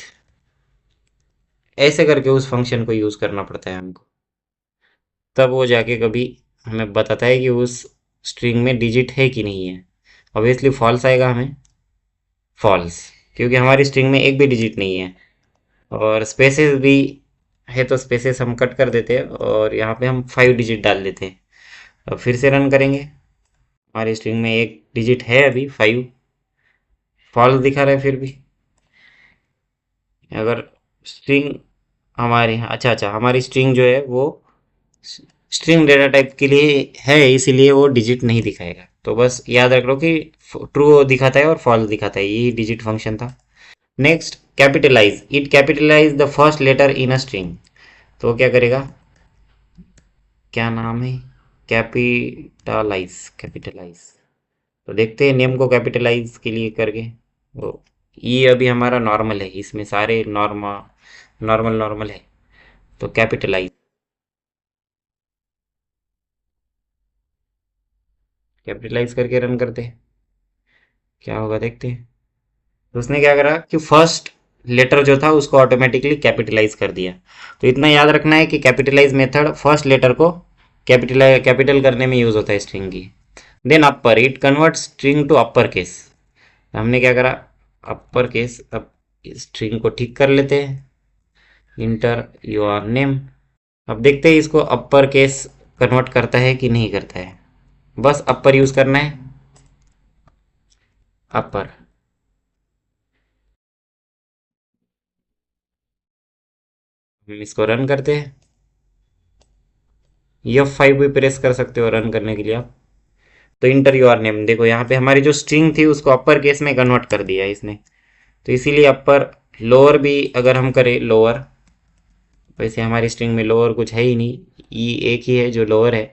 ऐसे करके उस फंक्शन को यूज करना पड़ता है हमको। तब वो जाके कभी हमें बताता है कि उस स्ट्रिंग में डिजिट है कि नहीं है। ऑब्वियसली फॉल्स आएगा हमें, फॉल्स, क्योंकि हमारी स्ट्रिंग में एक भी डिजिट नहीं है। और स्पेसेस भी है तो स्पेसेस हम कट कर देते हैं और यहाँ पे हम 5 डिजिट डाल देते हैं। अब फिर से रन करेंगे। हमारी स्ट्रिंग में एक डिजिट है अभी 5, फॉल्स दिखा रहा है फिर भी। अगर स्ट्रिंग हमारे यहाँ, अच्छा हमारी स्ट्रिंग जो है वो स्ट्रिंग डेटा टाइप के लिए है, इसीलिए वो डिजिट नहीं दिखाएगा। तो बस याद रख लो कि ट्रू दिखाता है और फॉल्स दिखाता है, यही डिजिट फंक्शन था। Next, capitalize, it capitalize the first letter in a string. तो वो क्या करेगा, क्या नाम है, कैपिटलाइज, कैपिटलाइज। तो देखते हैं नेम को कैपिटलाइज के लिए करके। वो ये अभी हमारा नॉर्मल है, इसमें सारे नॉर्मल नॉर्मल है। तो कैपिटलाइज, कैपिटलाइज करके रन करते हैं, क्या होगा देखते हैं। तो उसने क्या करा कि फर्स्ट लेटर जो था उसको ऑटोमेटिकली कैपिटलाइज कर दिया। तो इतना याद रखना है कि कैपिटलाइज मेथड फर्स्ट लेटर को कैपिटल करने में यूज होता है स्ट्रिंग की। Then upper, it convert string to upper case. हमने क्या करा, अपर केस। अब स्ट्रिंग को ठीक कर लेते हैं, इंटर योर नेम। अब देखते हैं इसको अपर केस कन्वर्ट करता है कि नहीं करता है। बस अपर यूज करना है, अपर। हम इसको रन करते हैं। F5 भी प्रेस कर सकते हो रन करने के लिए आप। तो इंटर योर नेम, देखो यहाँ पे हमारी जो स्ट्रिंग थी उसको अपर केस में कन्वर्ट कर दिया इसने। तो इसीलिए अपर, लोअर भी अगर हम करें लोअर, वैसे हमारी स्ट्रिंग में लोअर कुछ है ही नहीं, ई एक ही है जो लोअर है।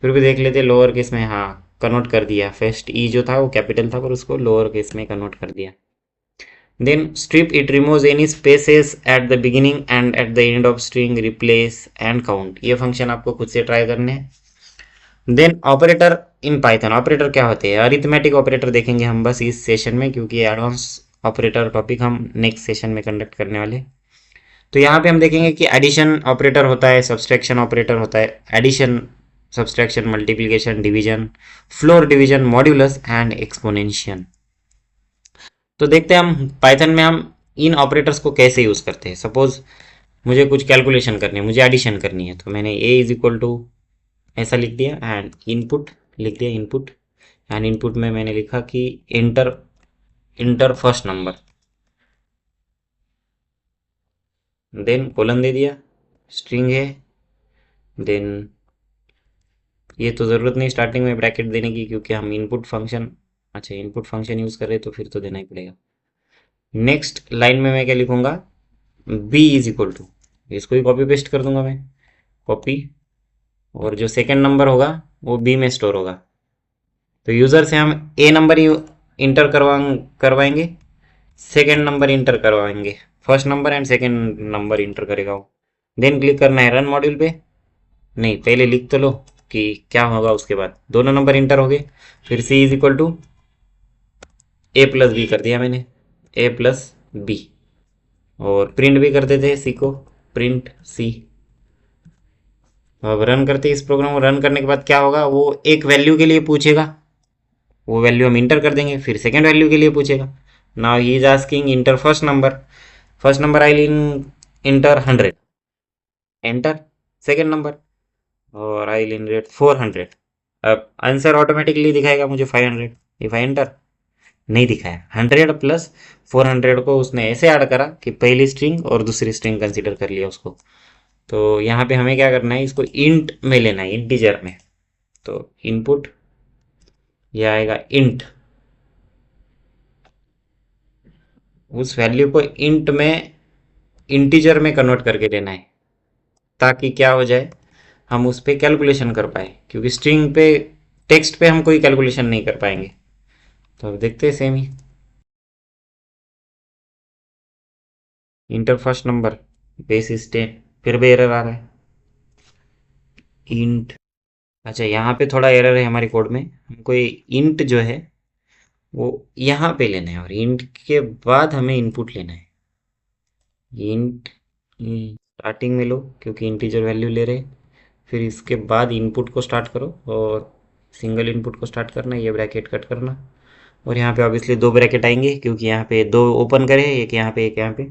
फिर भी देख लेते लोअर केस में, हाँ कन्वर्ट कर दिया, फर्स्ट ई जो था वो कैपिटल था पर उसको लोअर केस में कन्वर्ट कर दिया। Then strip it removes any spaces at the beginning and at the end of string, replace and count. ये फंक्शन आपको खुद से ट्राई करने हैं। Then operator in Python, operator क्या होते हैं, अरिथमेटिक ऑपरेटर देखेंगे हम बस इस सेशन में, क्योंकि एडवांस ऑपरेटर टॉपिक हम नेक्स्ट सेशन में कंडक्ट करने वाले। तो यहाँ पे हम देखेंगे कि एडिशन ऑपरेटर होता है, सब्सट्रैक्शन ऑपरेटर होता है, addition, subtraction, multiplication, division, floor division, modulus and exponential. तो देखते हैं हम पाइथन में हम इन ऑपरेटर्स को कैसे यूज़ करते हैं। सपोज मुझे कुछ कैलकुलेशन करनी है, मुझे एडिशन करनी है, तो मैंने ए इज इक्वल टू ऐसा लिख दिया एंड इनपुट लिख दिया, इनपुट एंड इनपुट में मैंने लिखा कि enter first number, then colon दे दिया, स्ट्रिंग है, देन ये तो ज़रूरत नहीं स्टार्टिंग में ब्रैकेट देने की क्योंकि हम इनपुट फंक्शन, अच्छा इनपुट फंक्शन यूज़ कर रहे तो फिर तो देना ही पड़ेगा। नेक्स्ट लाइन में मैं क्या लिखूंगा, b इज इक्वल टू, इसको ही कॉपी पेस्ट कर दूंगा मैं, कॉपी, और जो सेकेंड नंबर होगा वो b में स्टोर होगा। तो यूज़र से हम a नंबर इंटर करवाएंगे, सेकेंड नंबर इंटर करवाएंगे, first number and second number inter करेगा वो। देन क्लिक करना है रन मॉड्यूल पे, नहीं पहले लिख तो लो कि क्या होगा, उसके बाद दोनों नंबर इंटर हो गए, फिर c is equal to a plus b कर दिया मैंने, ए प्लस बी, और प्रिंट भी कर देते हैं सी को, प्रिंट सी। अब रन करते इस प्रोग्राम को, रन करने के बाद क्या होगा, वो एक वैल्यू के लिए पूछेगा, वो वैल्यू हम इंटर कर देंगे, फिर सेकेंड वैल्यू के लिए पूछेगा। Now he is asking inter first number, first number I will inter 100, enter second number, और आई विल इंटर 400। अब आंसर ऑटोमेटिकली दिखाएगा मुझे 500, इफ आई एंटर, नहीं दिखाया, 100 प्लस 400 को उसने ऐसे ऐड करा कि पहली स्ट्रिंग और दूसरी स्ट्रिंग कंसीडर कर लिया उसको। तो यहाँ पे हमें क्या करना है, इसको इंट में लेना है, इंटीजर में। तो इनपुट यह आएगा इंट, उस वैल्यू को इंट में, इंटीजर में कन्वर्ट करके लेना है, ताकि क्या हो जाए, हम उस पर कैलकुलेशन कर पाए, क्योंकि स्ट्रिंग पे, टेक्स्ट पे हम कोई कैलकुलेशन नहीं कर पाएंगे। तो अब देखते हैं same he, inter first number base is 10, फिर भी एरर आ रहा है इंट। अच्छा यहाँ पे थोड़ा एरर है हमारे कोड में, हमको ये इंट जो है वो यहाँ पे लेना है, और इंट के बाद हमें इनपुट लेना है। इंट स्टार्टिंग में लो क्योंकि इंटीजर वैल्यू ले रहे, फिर इसके बाद इनपुट को स्टार्ट करो, और सिंगल इनपुट को स्टार्ट करना, ये ब्रैकेट कट करना, और यहाँ पे ऑब्वियसली दो ब्रैकेट आएंगे क्योंकि यहाँ पे दो ओपन करे, एक यहाँ पे एक यहाँ पे।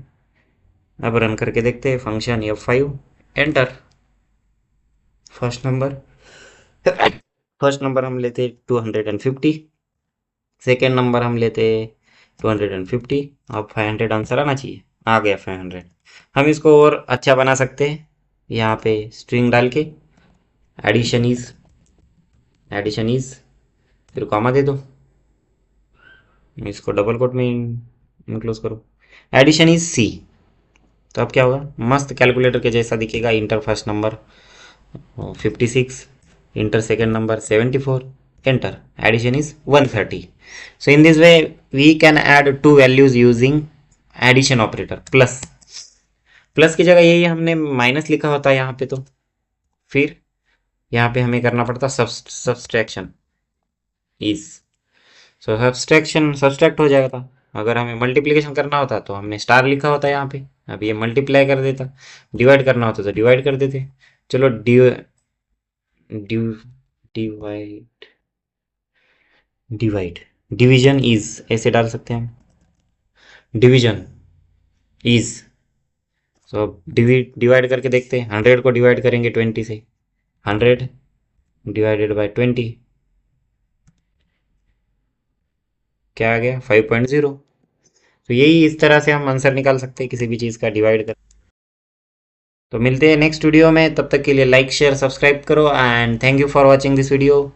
अब रन करके देखते हैं, function F5 enter, first number, first number हम लेते 250, सेकेंड नंबर हम लेते 250, अब 500 आंसर आना चाहिए, आ गया 500। हम इसको और अच्छा बना सकते हैं, यहाँ पे स्ट्रिंग डाल के एडिशन इज, फिर कॉमा दे दो, इसको डबल कोट में इनक्लोज करो, एडिशन इज सी। तो अब क्या होगा, मस्त कैलकुलेटर के जैसा दिखेगा, inter first number 56, inter second number 74, enter, addition is 130. So in this way we can add two values using addition operator, plus की जगह यही हमने माइनस लिखा होता है यहाँ पे, तो फिर यहाँ पे हमें करना पड़ता सब्सट्रैक्शन इज, सो सब्सट्रैक्ट हो जाएगा था। अगर हमें मल्टीप्लिकेशन करना होता तो हमने स्टार लिखा होता यहाँ पे, अब ये मल्टीप्लाई कर देता, डिवाइड करना होता तो डिवाइड कर देते। चलो डिवाइड, डिवीजन इज ऐसे डाल सकते हैं हम, डिवीजन इज, सो डिवाइड करके देखते हैं, 100 को डिवाइड करेंगे 20 से, 100 डिवाइडेड बाय 20 क्या आ गया, 5.0। तो यही इस तरह से हम आंसर निकाल सकते हैं किसी भी चीज़ का डिवाइड कर। तो मिलते हैं नेक्स्ट वीडियो में, तब तक के लिए लाइक शेयर सब्सक्राइब करो, and thank you for watching this video.